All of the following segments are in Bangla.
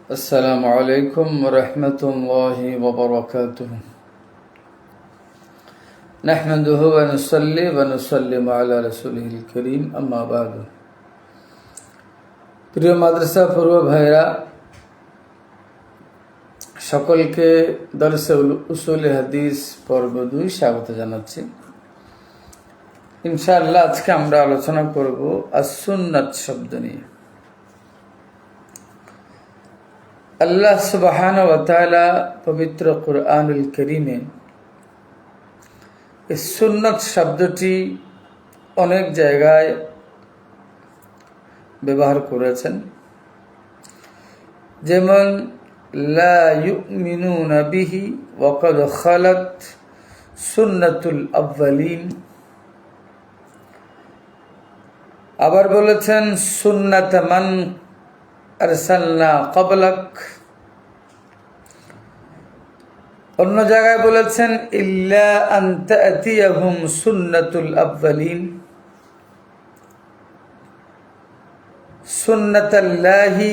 السلام عليكم ورحمة الله وبركاته. نحمده ونصلي ونسلم على رسوله الكريم أما بعد. প্রিয় মাদ্রাসা পড়ুয়া ভাইরা সকলকে দরসে উসুল হাদিস পর্ব 2 স্বাগত জানাচ্ছি। ইনশাআল্লাহ আজকে আমরা আলোচনা করব আস-সুন্নাত শব্দ নিয়ে। আল্লাহ সুবহানাহু ওয়া তাআলা পবিত্র কুরআনুল কারীমে এই সুন্নাত শব্দটি অনেক জায়গায় ব্যবহার করেছেন, যেমন লা ইউমিনুনা বিহি ওয়া ক্বাদ খালাত সুন্নাতুল আউয়ালিন। আবার বলেছেন সুন্নাত মান আরসালনা ক্বাবলাক। অন্য জায়গায় বলেছেন ইল্লা আন তা'তিয়াহুম সুন্নাতুল আউয়ালিন, সুন্নাতাল্লাহি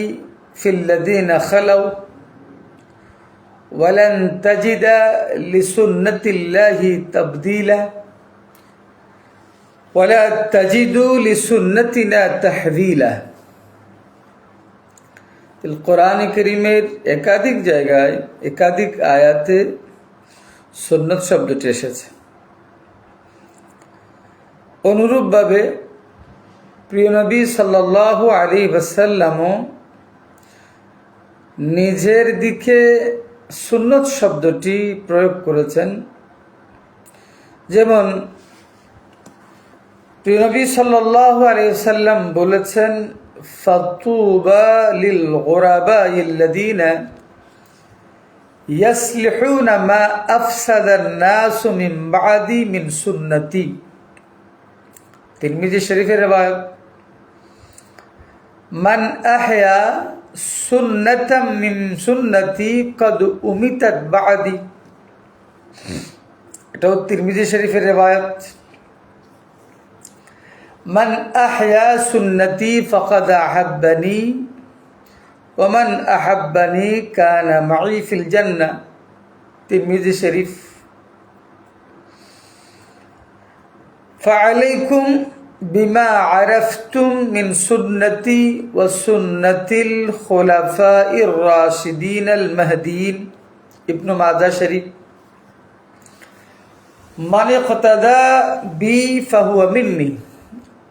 ফিল্লাযীনা খালাউ ওয়ালান তাজিদা লিসুন্নাতিল্লাহি তাবদীলা ওয়ালা তাজিদু লিসুন্নাতিনা তাহযীলা। কোরআন কারীমের একাধিক জায়গায় একাধিক আয়াতে সুন্নাত শব্দটি এসেছে। অনুরূপভাবে প্রিয় নবী সাল্লাল্লাহু আলাইহি ওয়াসাল্লামও নিজের দিকে সুন্নাত শব্দটি প্রয়োগ করেছেন, যেমন প্রিয় নবী সাল্লাল্লাহু আলাইহি ওয়াসাল্লাম বলেছেন ফাতুবা লিল গুরাবাইল্লাযীনা ইয়াসলিহুনা মা আফসাদান নাসু মিন বাদি মিন সুন্নতি। তিরমিজি শরীফের riwayat মান আহয়া সুন্নাতাম মিন সুন্নতি ক্বাদ উমিতাত বাদি। এটাও তিরমিজি শরীফের riwayat মান আহয়া সুন্নতি ফাকাদ আহাব্বানি ওয়া মান আহাব্বানি কানা মাই ফিল জান্নাহ। তিরমিজি শরীফ। ফাআলাইকুম বিমা আরাফতুম মিন সুন্নতি ওয়া সুন্নাতিল খুলাফাইর রাশিদিন আল মাহদিয়িন। ইবনে মাজাহ শরীফ। মান ইকতাদা বি ফাহুয়া মিন্নি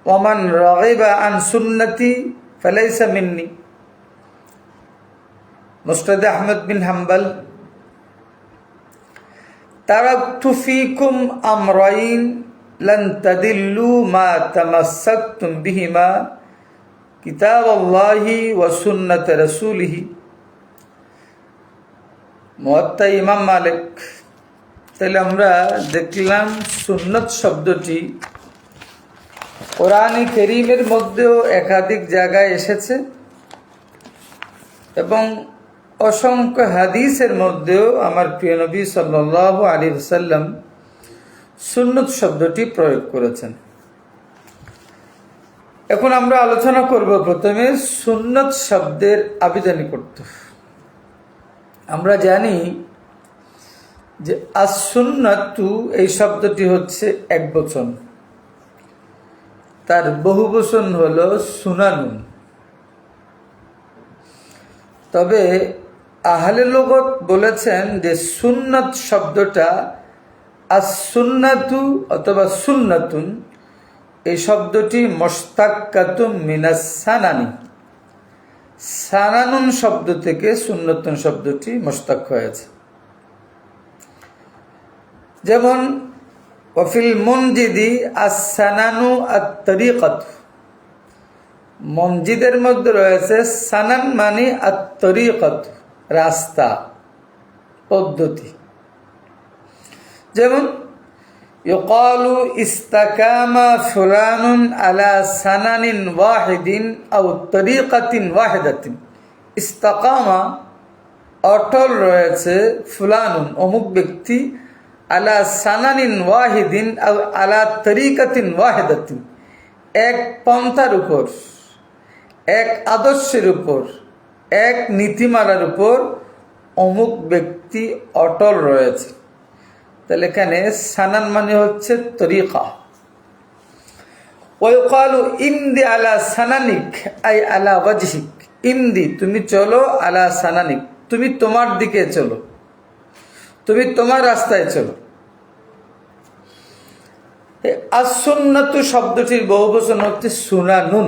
ওয়া মান রাগিবা আন সুন্নতি ফালাইসা মিন্নি। মুসনাদ আহমদ বিন হাম্বল। তারাকতু ফীকুম আমরাইন লান তাদিল্লু মা তামাসসাকতুম বিহিমা কিতাবাল্লাহি ওয়া সুন্নাত রাসূলিহি। মুয়াত্তা ইমাম মালিক। তাহলে আমরা দেখলাম সুন্নাত শব্দটি কোরআন কারীমের মধ্যেও একাধিক জায়গায় এসেছে এবং অসংখ্য হাদিসের মধ্যেও আমার প্রিয় নবী সাল্লাল্লাহু আলাইহি ওয়াসাল্লাম সুন্নাত শব্দটি প্রয়োগ করেছেন। এখন আমরা আলোচনা করব প্রথমে সুন্নাত শব্দের আবিধানিক অর্থ। আমরা জানি যে আস-সুন্নাতু এই শব্দটি হচ্ছে একবচন, তার বহুবচন হলো সুনানুন। তবে আহলে লুগত বলেছেন যে সুন্নাত শব্দটা আস-সুন্নাতু অথবা সুন্নাতুন এই শব্দটি মুশতাক্কাতুম মিনাস সানানি। সানানুন শব্দ থেকে সুন্নাতুন শব্দটি মুশতাক হয়েছে। যেমন ওয়াফিল মুনজিদি আস-সানানু আত-তরিকাত। মসজিদের মধ্যে রয়েছে সানান মানে আত-তরিকাত, রাস্তা, পদ্ধতি। যেমন ইউকালু ইস্তাকামা ফুলানুন আলা সানানিন ওয়াহিদিন আও তরিকাতিন ওয়াহিদাতিন। ইস্তাকামা অটল রয়েছে, ফুলানুন অমুক ব্যক্তি, আলা সানানিন ওয়াহিদিন আও আলা তরিকাতিন ওয়াহিদাতিন এক পন্থার উপর, এক আদর্শের উপর, এক নীতিমালার উপর অমুক ব্যক্তি অটল রয়েছে। তাহলে এখানে সানান মানে হচ্ছে তরিকা। ওয়ায়ুকালু ইমদি আলা সানানিক আই আলা ওয়াজহিক। ইমদি তুমি চলো, আলা সানানিক তুমি তোমার দিকে চলো, তুমি তোমার রাস্তায় চলো। as-সুন্নাতু শব্দটির বহুবচন হচ্ছে সুনানুন।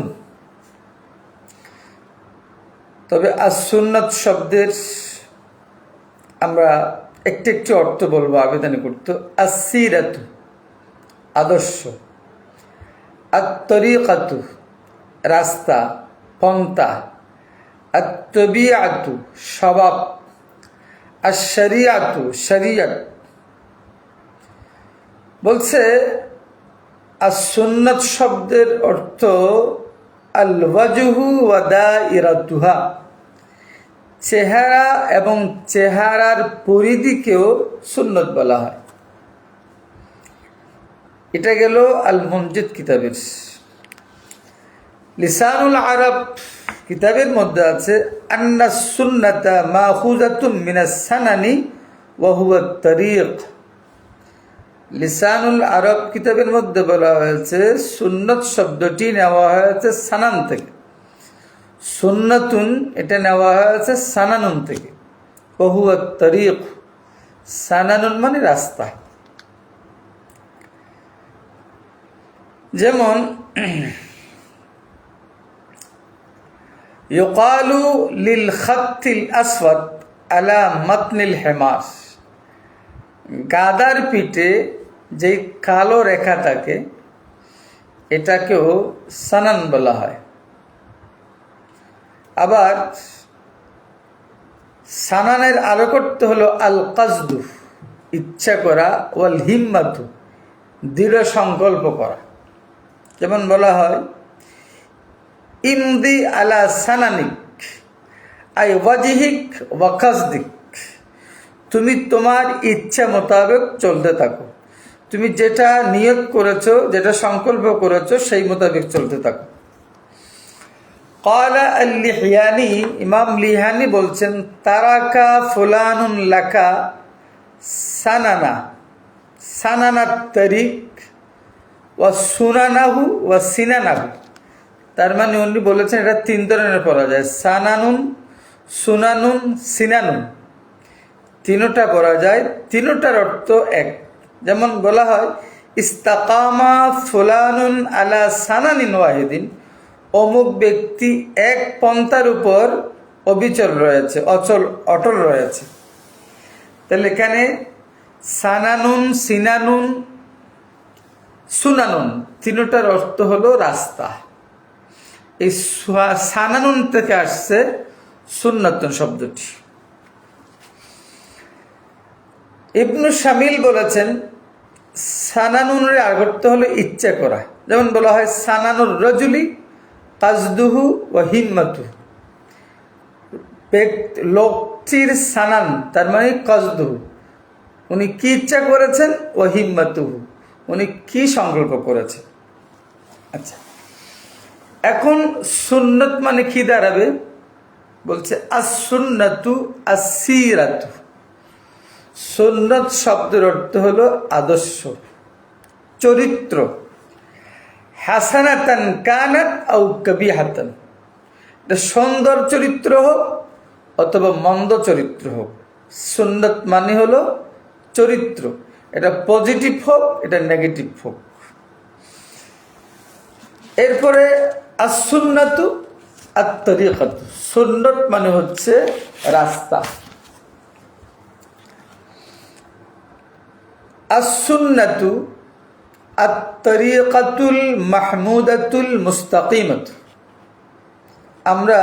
তবে as-সুন্নাত শব্দের আমরা একটি একটি অর্থ বলবো আবেদন করতে। as-সিরাতু আদর্শ, আত-তরিকাতু রাস্তা পন্থা, আত-তবিআতু স্বভাব, আশ-শরিয়াতু শরিয়ত। বলছে as-সুন্নাত শব্দের অর্থ আল-ওয়াজহু ওয়া দাইরাতুহা, চেহারা এবং চেহারার পরিধিকেও সুন্নত বলা হয়। এটা গেল আল-মুনজিদ কিতাবের। লিসানুল আরব কিতাবের মধ্যে আছে আন্না সুন্নাতা মাখুযাতুম মিনাস সানানি ওয়া হুয়া আত-তরিক। লিসানুল আরব কিতাবের মধ্যে বলা হয়েছে সুন্নত শব্দটি নেওয়া হয়েছে সানান থেকে। সুন্নাতুন এটা নেওয়া হয়েছে সানানুন থেকে। ওয়া হুয়া আত-তরিক, সানানুন মানে রাস্তা। যেমন ইউকালু লিল খাত্তিল আসওয়াদ আলা মাতনিল হিমার। গাদার পিঠে যেই কালো রেখা থাকে এটাকেও সানান বলা হয়। আবার সানানের আরো করতে হলো আল কাসদু ইচ্ছা করা, ওয়াল হিম্মাতু দৃঢ় সংকল্প করা। যেমন বলা হয় ইমদি আলা সানানিক আই ওয়াজহিক ওয়া কাসদিক, তুমি তোমার ইচ্ছা মোতাবেক চলতে থাকো, তুমি যেটা নিয়ত করেছো, যেটা সংকল্প করেছো সেই মোতাবেক চলতে থাকো। ক্বালা আল-লিহয়ানি, ইমাম লিহানি বলছেন তারাকা ফুলানুন লাকা সানানা, সানানাত তরিক ওয়া সুনানাহু ওয়া সিনানাহু। তার মানে উনি বলেছেন এটা তিন ধরনের পড়া যায়, সানানুন, সুনানুন, সিনানুন। তিনটা পড়া যায়, তিনটার অর্থ এক। যেমন বলা হয় ইস্তাকামা ফুলানুন আলা সানানিন ওয়াহিদিন, অমুক ব্যক্তি এক পন্থার উপর অবিচল রয়েছে, অটল রয়েছে। তাহলে এখানে সানানুন, সিনানুন, সুনানুন তিনটার অর্থ হলো রাস্তা। এই সানানুন থেকে আসছে সুন্নাতুন শব্দটি। ইবনু শামিল বলেছেন সানানুনের অর্থ হলো ইচ্ছা করা। যেমন বলা হয় সানানুর রজুলি কাসদুহু ওয়া হিম্মাতুহু, লোকটির সানান তার মানে কাসদুহু, উনি কি ইচ্ছা করেছেন, ওয়া হিম্মাতুহু উনি কি সংকল্প করেছেন। আচ্ছা, এখন সুন্নত মানে কি দাঁড়াবে? বলছে আস-সুন্নাতু আস-সিরাতু। সুন্নত শব্দের অর্থ হলো আদর্শ, চরিত্র। হাসানাতান কানাত আও কাবিহাতান, এটা সুন্দর চরিত্র হোক অথবা মন্দ চরিত্র হোক, সুন্নত মানে হলো চরিত্র। এটা পজিটিভ হোক, এটা নেগেটিভ হোক। এরপরে আস-সুন্নাতু আত-তরিকাতু, সুন্নত মানে হচ্ছে রাস্তা। আস-সুন্নাতু আত-তরিকাতুল মাহমুদাতুল মুস্তাকিমাতু। আমরা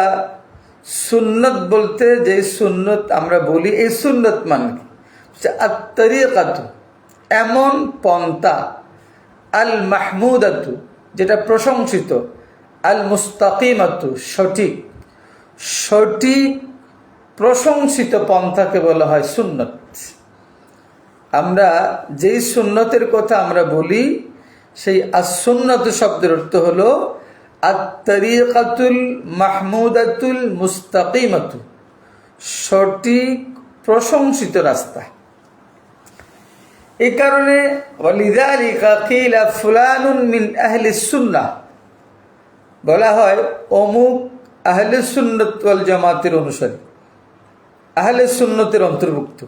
সুন্নত বলতে যে সুন্নত আমরা বলি, এই সুন্নত মানে আত-তরিকাতু এমন পন্থা, আল মাহমুদাতু যেটা প্রশংসিত, আল মুস্তাকিমাতু সঠিক, সঠিক প্রশংসিত পন্থাকে বলা হয় সুন্নত। আমরা যেই সুন্নতের কথা আমরা বলি সেই আস-সুন্নাত শব্দের অর্থ হলো আত-তরিকাতুল মাহমুদাতুল মুস্তাকিমাতু, সঠিক প্রশংসিত রাস্তা। এই কারণে ওয়ালিযালিকা কিলা ফুলানুন মিন আহলিস সুন্নাহ, বলা হয় অমুক আহলে সুন্নাত ওয়াল জামাতের অনুসারী, আহলে সুন্নতের অন্তর্ভুক্ত।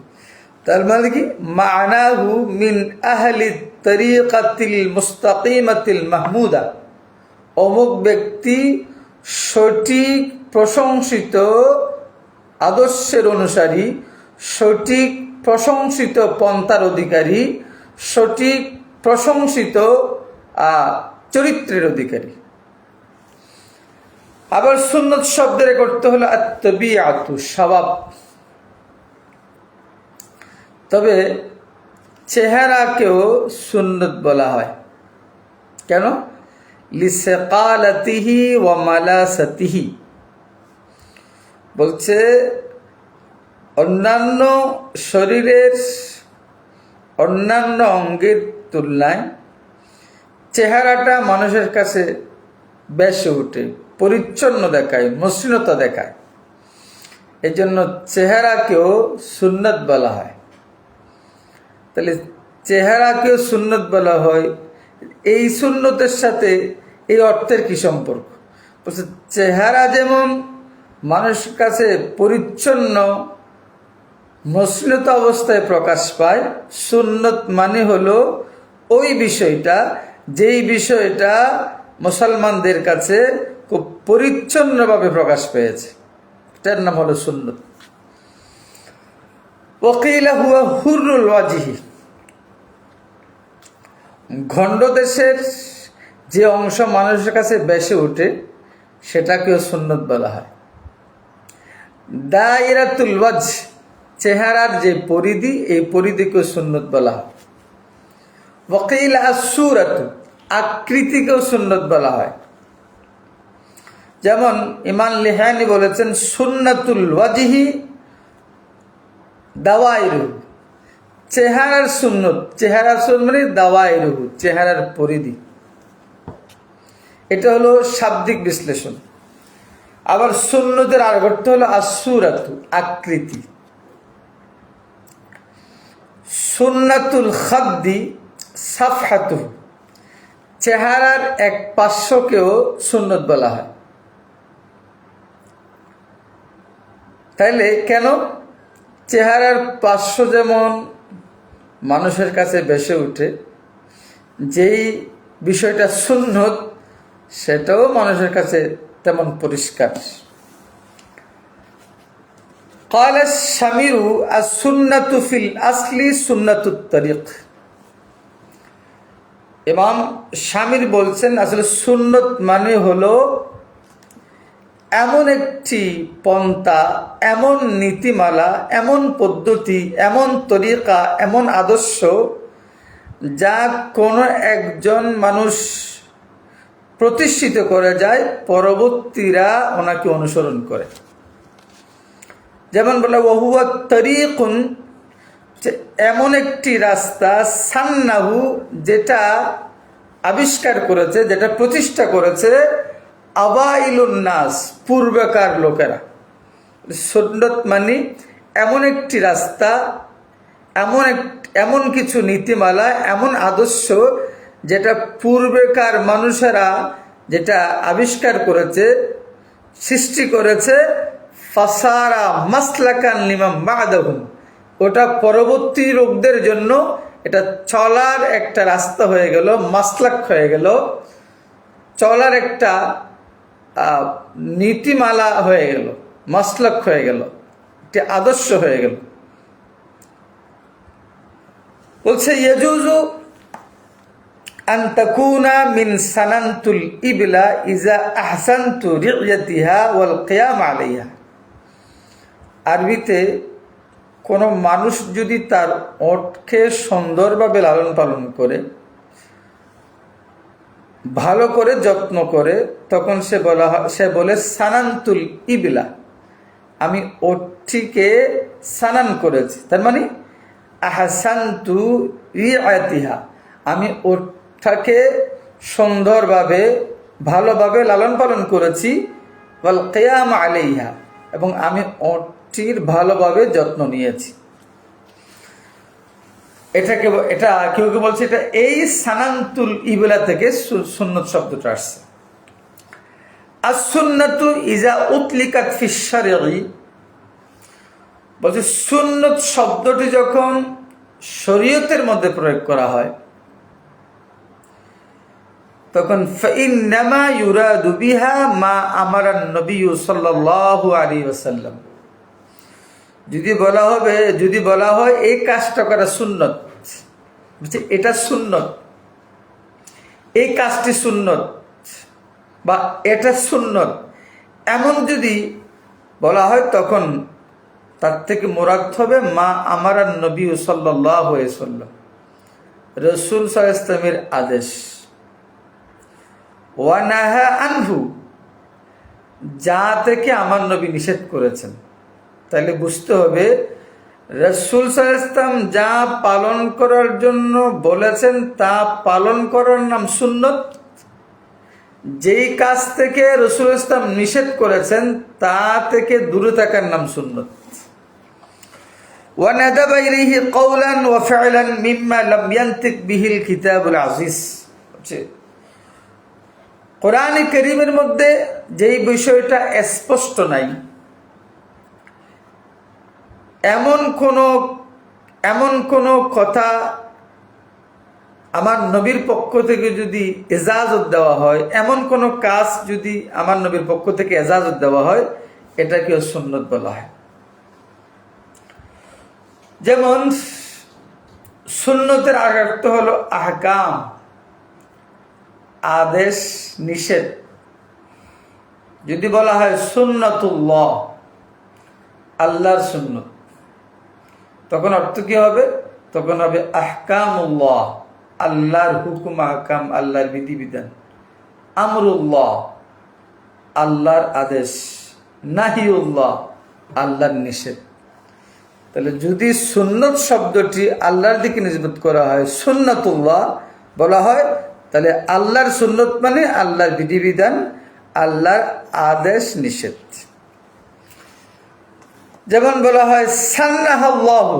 তার মানে কি, মা'নাহু মিন আহলি তরিকাতিল মুস্তাকিমাতিল মাহমুদা, অমুক ব্যক্তি সঠিক প্রশংসিত আদর্শের অনুসারী, সঠিক প্রশংসিত পন্থার অধিকারী, সঠিক প্রশংসিত চরিত্রের অধিকারী। আবার সুন্নত শব্দের করতে হলো আত-তাবিআতু, স্বভাব। তবে চেহারাকেও সুন্নত বলা হয়। কেন? লিসাকালাতিহি ওয়া মালাসাতিহি, বলছে অন্যান্য শরীরের অন্যান্য অঙ্গের তুলনায় চেহারাটা মানুষের কাছে বেশি ওঠে, পরিচ্ছন্ন দেখায়, মসৃণতা দেখায়। এই জন্য চেহারাকেও সুন্নত বলা হয়। তাহলে চেহারাকেও সুন্নত বলা হয়, এই সুন্নতের সাথে এই অর্থের কি সম্পর্ক? বলছে চেহারা যেমন মানুষের কাছে পরিচ্ছন্ন মসৃণতা অবস্থায় প্রকাশ পায়, সুন্নত মানে হলো ওই বিষয়টা, যেই বিষয়টা মুসলমানদের কাছে খুব পরিচ্ছন্নভাবে প্রকাশ পেয়েছে, এটার নাম হলো সুন্নত। ওয়াকিলা হুয়া হুরুল ওয়াজহি, গণ্ড দেশের যে অংশ মানুষের কাছে বেশি ওঠে সেটাকেও সুন্নত বলা হয়। দায়রাতুল ওয়াজহ, চেহারার যে পরিধি, এই পরিধিকেও সুন্নত বলা হয়। ওয়াকিলা আস-সূরাতু, আকৃতিকেও সুন্নত বলা হয়। যেমন ইমাম লিহানি বলেছেন সুন্নাতুল ওয়াজহি দাওয়াইরু, চেহারার সুন্নত, চেহারার সুন্নত মানে দাওয়াইরু, চেহারার পরিধি। এটা হলো শাব্দিক বিশ্লেষণ। আবার সুন্নতের আর অর্থ হলো আস-সূরাতু, আকৃতি। সুন্নাতুল খাদ্দি সাফহাতু, চেহারার এক পার্শ্বকেও সুন্নত বলা হয়। তাইলে কেন? চেহারার পার্শ্ব যেমন মানুষের কাছে বেশি উঠে, যেই বিষয়টা সুন্নত সেটাও মানুষের কাছে তেমন পরিষ্কার। قال الشامر السنة في الأصل سنة الطريق, ইমাম শামির বলছেন আসলে সুন্নত মানে হলো এমন একটি পন্থা, এমন নীতিমালা, এমন পদ্ধতি, এমন তরিকা, এমন আদর্শ যা কোনো একজন মানুষ প্রতিষ্ঠিত করে যায়, পরবর্তীরা ওনাকে অনুসরণ করে। যেমন বলে ওয়াহুয়া তরিকুন, এমন একটি রাস্তা, সান্নাহু, যেটা আবিষ্কার করেছে, যেটা প্রতিষ্ঠা করেছে আওয়াইলুন নাস, পূর্বেকার লোকেরা। সুন্নত মানে এমন একটি রাস্তা, এমন কিছু নীতিমালা, এমন আদর্শ যেটা পূর্বেকার মানুষেরা যেটা আবিষ্কার করেছে, সৃষ্টি করেছে, ফাসারা মাসলাকান লিমান বা'দাহুম, ওটা পরবর্তী লোকদের জন্য এটা চলার একটা রাস্তা হয়ে গেল, মাসলাক হয়ে গেল, চলার একটা নীতিমালা হয়ে গেল, মাসলাক হয়ে গেল, একটি আদর্শ হয়ে গেল। বলছে ইয়াজুজু আন তাকুনা মিন সানান্তুল ইবলা ইজা আহসানতু রিয়াতিহা ওয়াল কিয়াম আলাইহা। আরবিতে কোনো মানুষ যদি তার ওটকে সুন্দরভাবে লালন পালন করে, ভালো করে যত্ন করে, তখন সে বলে সানান্তুল ইবলা, আমি ওটটিকে সানান করেছি। তার মানে আহসানতু রিয়াতিহা, আমি ওটটাকে সুন্দরভাবে ভালোভাবে লালন পালন করেছি, ওয়াল কিয়াম আলাইহা, এবং আমি ওটির ভালোভাবে যত্ন নিয়েছি। এটা কেউ কেউ বলছে এটা এই সানান্তুল ইবলা থেকে সুন্নত শব্দটা আসছে। as-সুন্নাতু ইজা উতলিকাত ফিশ শারঈ, বলছে সুন্নত শব্দটি যখন শরীয়তের মধ্যে প্রয়োগ করা হয় তখন ফাইন্নামা ইউরাদু বিহা মা আমারান নবী সাল্লাল্লাহু আলাইহি ওয়াসাল্লাম, যদি বলা হয় এই কাজটা করা সুন্নত, এটা সুন্নত, এই কাজটি সুন্নত বা এটা সুন্নত, এমন যদি বলা হয় তখন তার থেকে মুরাদ হবে মা আমারান নবী সাল্লাল্লাহু আলাইহি ওয়াসাল্লাম, রাসূল সাল্লাল্লাহু আলাইহি ওয়াসাল্লামের আদেশ, ওয়া নাহা আনহু, যা থেকে আমার নবী নিষেধ করেছেন। তাহলে বুঝতে হবে রাসূল সাল্লাল্লাহু আলাইহি ওয়াসাল্লাম যা পালন করার জন্য বলেছেন তা পালন করার নাম সুন্নত, যেই কাজ থেকে রাসূল সাল্লাল্লাহু আলাইহি ওয়াসাল্লাম নিষেধ করেছেন তা থেকে দূরে থাকার নাম সুন্নত। ওয়া নাদাবা ইলাইহি কওলান ওয়া ফি'লান মিম্মা লাম ইয়ানতিক বিহিল কিতাবুল আজিজ, কোরআনে কারীমের মধ্যে যেই বিষয়টা স্পষ্ট নাই, এমন কোন কথা আমার নবীর পক্ষ থেকে যদি ইজাজত দেওয়া হয়, এমন কোন কাজ যদি আমার নবীর পক্ষ থেকে ইজাজত দেওয়া হয়, এটাকে সুন্নত বলা হয়। যেমন সুন্নতের অর্থ হলো আহকাম, আদেশ নিষেধ। যদি বলা হয় সুন্নাতুল্লাহ, আল্লাহর সুন্নত, তখন অর্থ কি হবে? তখন হবে আহকামুল্লাহ, আল্লাহর হুকুম আহকাম, আল্লাহর বিধিবিধান। আমরুল্লাহ, আল্লাহর আদেশ। নাহিউল্লাহ, আল্লাহর নিষেধ। তাহলে যদি সুন্নত শব্দটি আল্লাহর দিকে নিসবত করা হয়, সুন্নাতুল্লাহ বলা হয়, তাহলে আল্লাহর সুন্নত মানে আল্লাহর বিধিবিধান, আল্লাহর আদেশ নিষেধ। যেমন বলা হয় সান্নাহাল্লাহু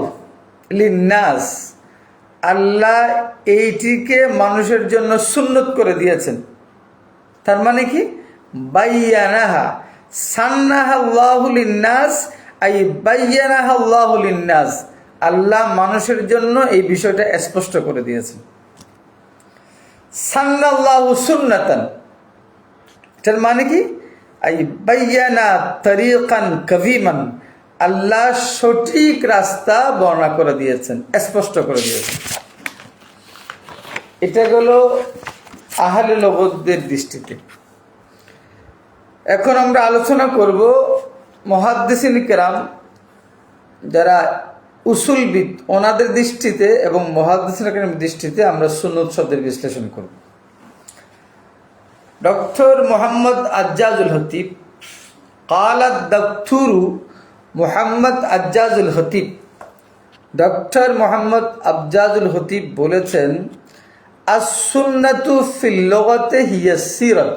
লিন্নাস, আল্লাহ এইটিকে মানুষের জন্য সুন্নত করে দিয়েছেন। তার মানে কি? বাইয়ানাহা, সান্নাহাল্লাহু লিন্নাস আই বাইয়ানাহাল্লাহু লিন্নাস, আল্লাহ মানুষের জন্য এই বিষয়টা স্পষ্ট করে দিয়েছেন। সান্নাল্লাহু সুন্নাতান, এটার মানে কি? আই বাইয়ানা তরিকান কাযীমান, আল্লাহ সঠিক রাস্তা বর্ণনা করে দিয়েছেন, স্পষ্ট করে দিয়েছেন। এটা হলো আহলে লুগতের দৃষ্টিতে। এখন আমরা আলোচনা করব মুহাদ্দিসিন কিরাম যারা উসুলবিদ, ওনাদের দৃষ্টিতে এবং মুহাদ্দিসিন কিরামের দৃষ্টিতে আমরা সুন্নত শব্দের বিশ্লেষণ করব। ডক্টর মোহাম্মদ আজ্জাজুল হতিব কালাত দক্তুরু মোহাম্মদ আজ্জাজুল হতিব, ডক্টর মোহাম্মদ আজ্জাজুল হতিব বলেছেন, আস-সুন্নাতু ফিল লুগাতি হিয়া সিরাত,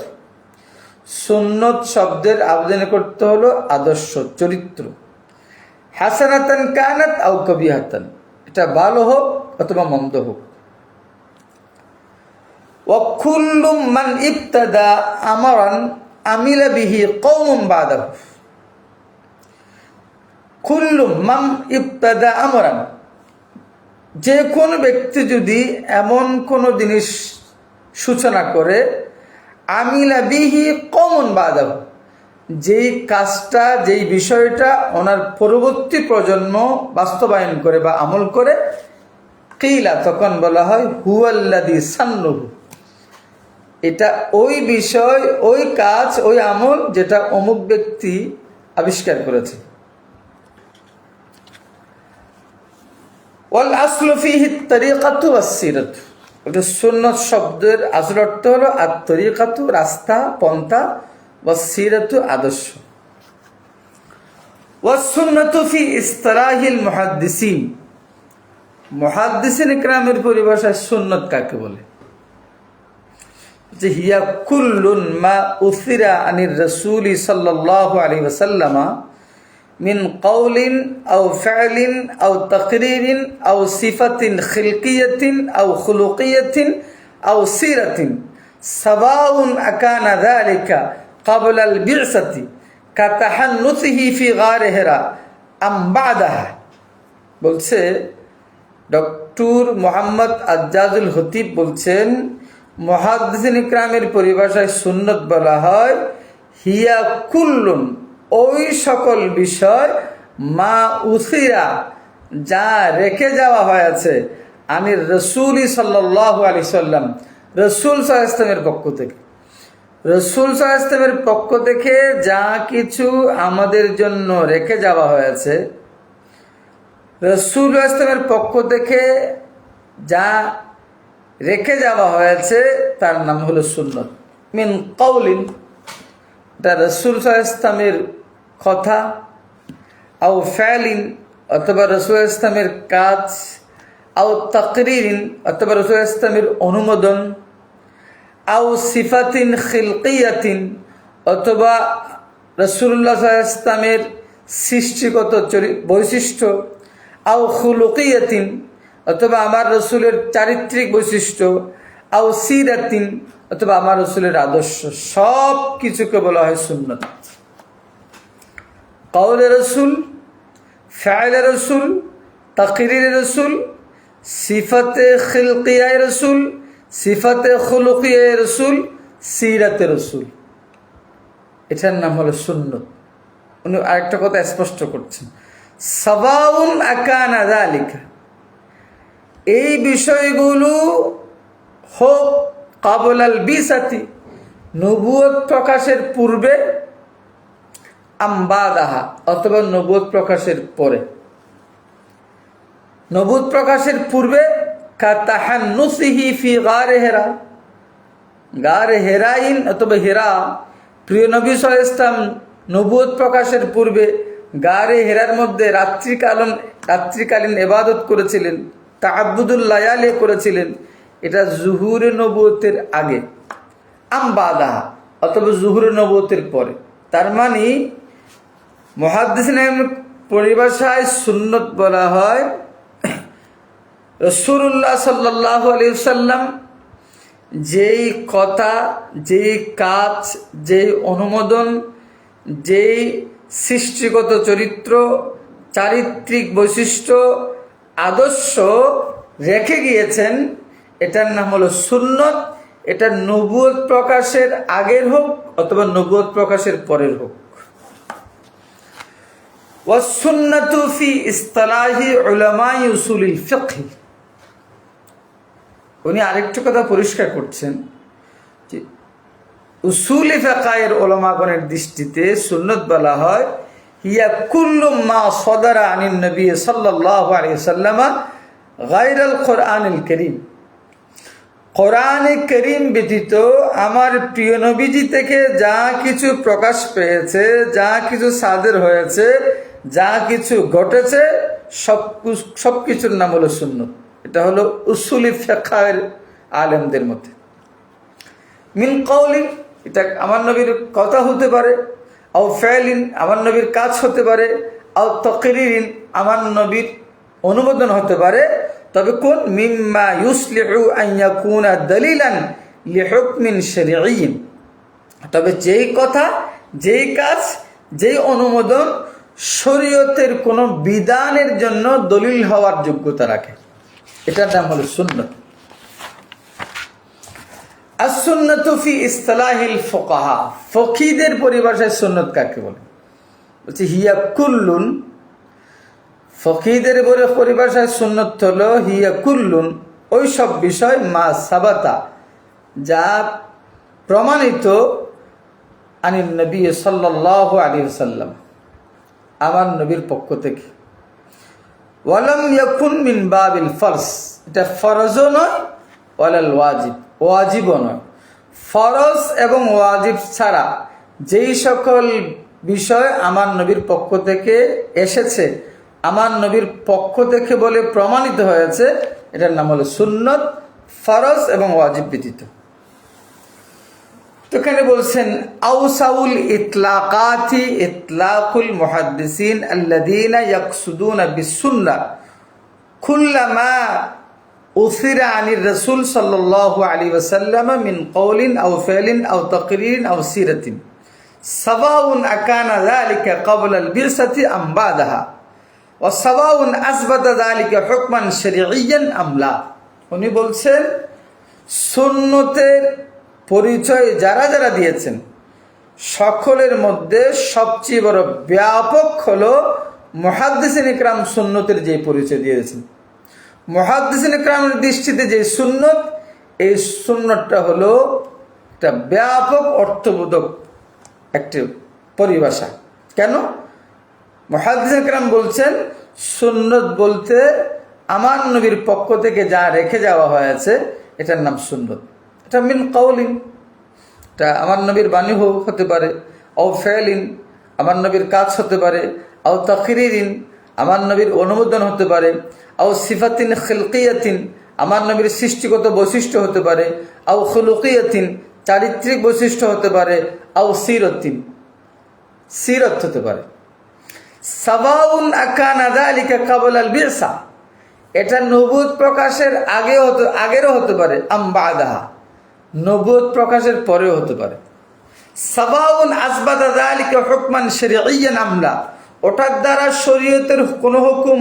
সুন্নত শব্দের আবেদন করতে হলো আদর্শ, চরিত্র। হাসানাতান কানাত আও কবিহাতান, এটা ভালো হোক অথবা মন্দ হোক। ওয়া কুল্লু মান ইবতাদা আমরান আমিলা বিহি কওমুন বাদাহু, কুল্লু মান ইবতাদা আমরান, যে কোন ব্যক্তি যদি এমন কোন জিনিস সূচনা করে, আমিলা বিহি কওমুন বাদাহু, যেই কাজটা, যেই বিষয়টা ওনার পরবর্তী প্রজন্ম বাস্তবায়ন করে বা আমল করে, কিলা, তখন বলা হয় হুয়াল্লাযী সান্নুহু, এটা ওই বিষয়, ওই কাজ, ওই আমল যেটা অমুক ব্যক্তি আবিষ্কার করেছে। ওয়াল আসলু ফিহি আত-তরিকাতু ওয়াস-সিরাতু, এটা সুন্নাত শব্দের আসল অর্থ হলো আত-তরিকাতু, রাস্তা, পন্থা, ওয়াস-সিরাতু, আদর্শ। ওয়াস-সুন্নাতু ফি ইসতিলাহিল মুহাদ্দিসিন, মুহাদ্দিসিন ইকরামের পরিভাষায় সুন্নত কাকে বলে? যে হিয়া কুল্লুন মা উসিরা আনির রাসূলি সাল্লাল্লাহু আলাইহি ওয়াসাল্লামা মিন কওলিন আও ফি'লিন আও তাকরিরিন আও সিফাতিন খিলকিয়াতিন আও খুলুকিয়াতিন আও সিরাতিন সাওয়াউন আকানা যালিকা ক্বাবলা আল বি'সাতি কাতাহান্নুসিহি ফি গারে হিরা আম বাদাহা। বলছে ডক্টর মোহাম্মদ আজ্জাজুল হতিব বলছেন, মুহাদ্দিসিন ইকরামের পরিভাষায় সুন্নত বলা হয় হিয়া কুল্লুন, ওই সকল বিষয় মা উসিরা, যা রেখে যাওয়া হয়েছে আনির রাসূলি সাল্লাল্লাহু আলাইহি সাল্লাম, রাসূল সাল্লাল্লাহু আলাইহি ওয়াসাল্লামের পক্ষ থেকে। রাসূল সাল্লাল্লাহু আলাইহি ওয়াসাল্লামের পক্ষ থেকে যা কিছু আমাদের জন্য রেখে যাওয়া হয়েছে, রাসূল সাল্লাল্লাহু আলাইহি ওয়াসাল্লামের পক্ষ থেকে যা রেখে যাওয়া হয়েছে তার নাম হলো সুন্নত। মিন কওলিন, এটা রাসূল সাল্লাল্লাহু আলাইহি ওয়াসাল্লামের কথা, আও ফি'লিন, অথবা রাসূল সাল্লাল্লাহু আলাইহি ওয়াসাল্লামের কাজ, আও তাকরিরিন, অথবা রাসূল সাল্লাল্লাহু আলাইহি ওয়াসাল্লামের অনুমোদন, আও সিফাতিন খিলকিয়াতিন, অথবা রাসূলুল্লাহ সাল্লাল্লাহু আলাইহি ওয়াসাল্লামের সৃষ্টিগত বৈশিষ্ট্য, আও খুলুকিয়াতিন, অথবা আমার রসুলের চারিত্রিক বৈশিষ্ট্য, আও সিরাতিন, অথবা আমার রসুলের আদর্শ, সব কিছুকে বলা হয় সুন্নত। কওলে রসুল, ফি'লে রসুল, তাকরীরে রসুল, সিফাতে খিলকিয়ায়ে রসুল, সিফাতে খুলুকিয়ায়ে রসুল, সিরাতে রসুল, এটার নাম হলো সুন্নত। উনি আরেকটা কথা স্পষ্ট করছেন, সাওয়াউন আকানা যালিকা, এই বিষয়গুলো হোক ক্বাবলাল বিসাতি, নবুয়ত প্রকাশের পূর্বে, আম বাদাহা, অথবা নবুয়ত প্রকাশের পরে। নবুয়ত প্রকাশের পূর্বে কাতাহান্নুসিহি ফি গারে হিরা, গারে হেরাইন অথবা হিরা, প্রিয় নবী সাল্লাল্লাহু আলাইহি ওয়াসাল্লাম নবুয়ত প্রকাশের পূর্বে গারে হেরার মধ্যে রাত্রিকালীন ইবাদত করেছিলেন, তাআব্বুদুল লায়ালি করেছিলেন। এটা জুহুরে নবুয়তের আগে, আম বাদাহা, অথবা জুহুরে নবুয়তের পরে। তার মানে মুহাদ্দিসিনের পরিভাষায় সুন্নত বলা হয় রাসূলুল্লাহ সাল্লাল্লাহু আলাইহি ওয়াসাল্লাম যেই কথা, যেই কাজ, যেই অনুমোদন, যেই সৃষ্টিগত চরিত্র, চারিত্রিক বৈশিষ্ট্য, আদর্শ রেখে গিয়েছেন, এটার নাম হলো সুন্নত। এটা নবুয়ত প্রকাশের আগের হোক অথবা নবুয়ত প্রকাশের পরের হোক। ওয়াসসুন্নাতু ফি ইসতিলাহি উলামাই উসুলিল ফিকহ, উনি আরেকটা কথা পরিষ্কার করছেন যে উসুলি ফিকহের উলামাগণের দৃষ্টিতে সুন্নত বলা হয় হিয়া কুল্লু মা সাদারা আনিন নবী সাল্লাল্লাহু আলাইহি ওয়াসাল্লাম গায়রাল কোরআনিল কারীম, কোরআনে কারীম ব্যতীত আমার প্রিয় নবীজি থেকে যা কিছু প্রকাশ পেয়েছে, যা কিছু সাদের হয়েছে, যা কিছু ঘটেছে, সব কিছুর নাম হলো সুন্নত। এটা হলো উসুলি ফিকহের আলেমদের মধ্যে। মিন কওলিন, এটা আমার নবীর কথা হতে পারে, আও ফি'লিন, আমার নবীর কাজ হতে পারে, আও তাকরীরিন, আমার নবীর অনুমোদন হতে পারে, তবে কোন মিম্মা ইউসলিহু আন ইয়াকুনা দালিলান লিহুকমিন শরঈয়্যিন, তবে যেই কথা, যেই কাজ, যেই অনুমোদন শরীয়তের কোন বিধানের জন্য দলিল হওয়ার যোগ্যতা রাখে, এটার নাম হলো সুন্নাত। as-sunnatu fi istilahil fuqaha, ফকিহদের পরিভাষায় সুন্নাত কাকে বলে? বলছে হিয়া কুল্লুন, ফকিহদের পরিভাষায় সুন্নাত হলো হিয়া কুল্লুন, ওই সব বিষয় মা সাবাতা, যা প্রমাণিত আনিন নবী সাল্লাল্লাহু আলাইহি ওয়াসাল্লাম, আমার নবীর পক্ষ থেকে, ওয়ালাম ইয়াকুন মিন বাবিল ফরজ, এটা ফরজও নয়, ওয়ালাল ওয়াজিব, ওয়াজিবও নয়। ফরজ এবং ওয়াজিব ছাড়া যেই সকল বিষয় আমার নবীর পক্ষ থেকে এসেছে, আমার নবীর পক্ষ থেকে বলে প্রমাণিত হয়েছে, এটার নাম হলো সুন্নত, ফরজ এবং ওয়াজিব ব্যতীত। তো এখানে বলছেন আউসাউল ইতলাকাতি ইতলাকুল মুহাদ্দিসিন আল্লাযীনা ইয়াকসুদুনা বিসুন্নাহ কুল্লামা উসিরা আনির রাসূল সাল্লাল্লাহু আলাইহি ওয়াসাল্লাম মিন কওলিন আও ফি'লিন আও তাকরিরিন আও সিরাতিন সাওয়াউন আকানা যালিকা ক্বাবলা আল-বিরসাতি আম বাদাহা ওয়া সাওয়াউন আসবাতা যালিকা হুকমান শারঈয়্যান আম লা। উনি বলছেন সুন্নতের পরিচয় যারা যারা দিয়েছেন সকলের মধ্যে সবচেয়ে বড় ব্যাপক হলো মুহাদ্দিসিন ইকরাম সুন্নতের যে পরিচয় দিয়েছেন। মুহাদ্দিসিন ইকরামের দৃষ্টিতে যে সুন্নত, এই সুন্নতটা হলো একটা ব্যাপক অর্থবোধক একটি পরিভাষা। কেন? মুহাদ্দিসিন ইকরাম বলছেন সুন্নত বলতে আমার নবীর পক্ষ থেকে যা রেখে যাওয়া হয়েছে এটার নাম সুন্নত। এটা মিন কওলিন, এটা আমার নবীর বাণী হতে পারে, আও ফেলিন আমার নবীর কাজ হতে পারে, আও তাকরিরিন আমার নবীর অনুমোদন হতে পারে, আও সিফাতিন খিলকিয়াতিন আমার নবীর সৃষ্টিগত বৈশিষ্ট্য হতে পারে, আও খুলুকিয়াতিন চারিত্রিক বৈশিষ্ট্য হতে পারে, আও সিরতিন সিরত হতে পারে। সাওয়াউন আকানা যালিকা ক্বাবলা আল-বিরসা, এটা নবুয়ত প্রকাশের আগেরও হতে পারে, আম বাদাহা নবুয়ত প্রকাশের পরেও হতে পারে। সাওয়াউন আসবাতা যালিকা হুকমান শারঈয়্যান আম লা, ওটার দ্বারা শরীয়তের কোনো হুকুম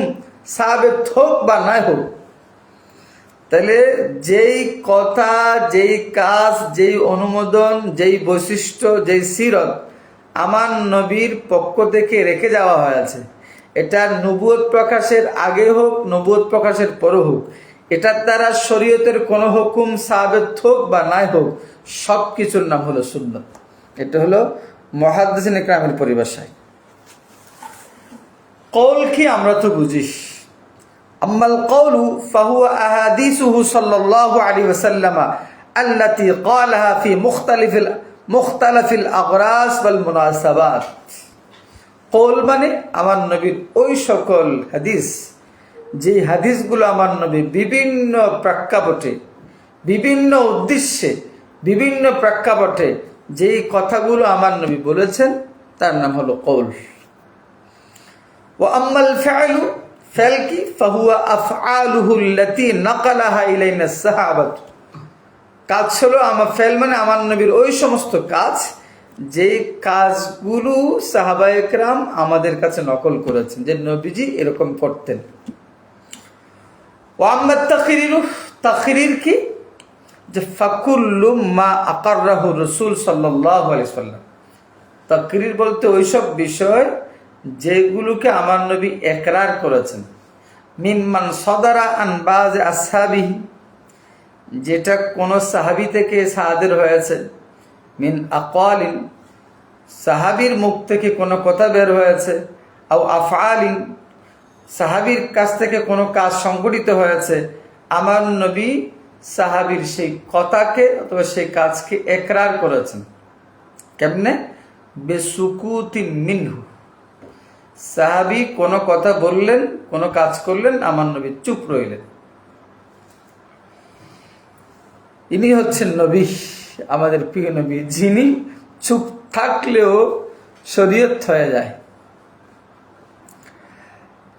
সাবিত হোক বা না হোক। তাহলে যেই কথা, যেই কাজ, যেই অনুমোদন, যেই বৈশিষ্ট্য, যেই সিরত আমার নবীর পক্ষ থেকে রেখে যাওয়া হয়েছে, এটা নবুয়ত প্রকাশের আগে হোক, নবুয়ত প্রকাশের পরে হোক, এটার দ্বারা শরীয়তের কোনো হুকুম সাবিত হোক বা নাই হোক, সব কিছুর নাম হলো সুন্নাত। এটা হলো মুহাদ্দিসিন ইকরামের পরিভাষায়। কওল কি আমরা তো বুঝি, আম্মাল কওলু ফাহুয়া আহাদিসুহু সাল্লাল্লাহু আলাইহি ওয়াসাল্লাম আল্লাতী ক্বালাহা ফি মুখতালিফিল আগরাস ওয়াল মুনাসাবাত। কওল মানে আমার নবীর ওই সকল হাদিস, যে হাদিসগুলো আমার নবী বিভিন্ন প্রেক্ষাপটে, বিভিন্ন উদ্দেশ্যে, বিভিন্ন প্রেক্ষাপটে যেই কথাগুলো আমার নবী বলেছেন তার নাম হলো কওল। ওয়া আম্মাল ফি'লু, ফেল কি, ফাহুয়া আফআলুহু আল্লাতী নাকালাহা ইলাইনা সাহাবাত। কাজ হলো আমার ফেল মানে আমার নবীর ওই সমস্ত কাজ যে কাজগুলো সাহাবায়ে কেরাম আমাদের কাছে নকল করেছেন যে নবীজি এরকম করতেন। ওয়া আম্মা তাকরিরু, তাকরির কি, যে ফাকুল্লু মা আকাররাহু রাসূল সাল্লাল্লাহু আলাইহি ওয়াসাল্লাম। তাকরির বলতে ওইসব বিষয় যেগুলোকে আমার নবী একরার করেছেন, মিম্মান সাদারা আন বায আসহাবিহি, যেটা কোন সাহাবী থেকে সাদের হয়েছে, মিন আকালিন সাহাবীর মুখ থেকে কোনো কথা বের হয়েছে, আও আফআলিন সাহাবীর কাছ থেকে কোনো কাজ সংঘটিত হয়েছে, আমার নবী সাহাবীর সেই কথাকে অথবা সেই কাজকে একরার করেছেন। কেমনে? বেসুকুতি মিনহু, সাহাবী কোনো কথা বললেন, কোনো কাজ করলেন, আমার নবী চুপ রইলেন। ইনি হচ্ছেন নবী, আমাদের প্রিয় নবী, যিনি চুপ থাকলেও শরীয়ত হয়ে যায়।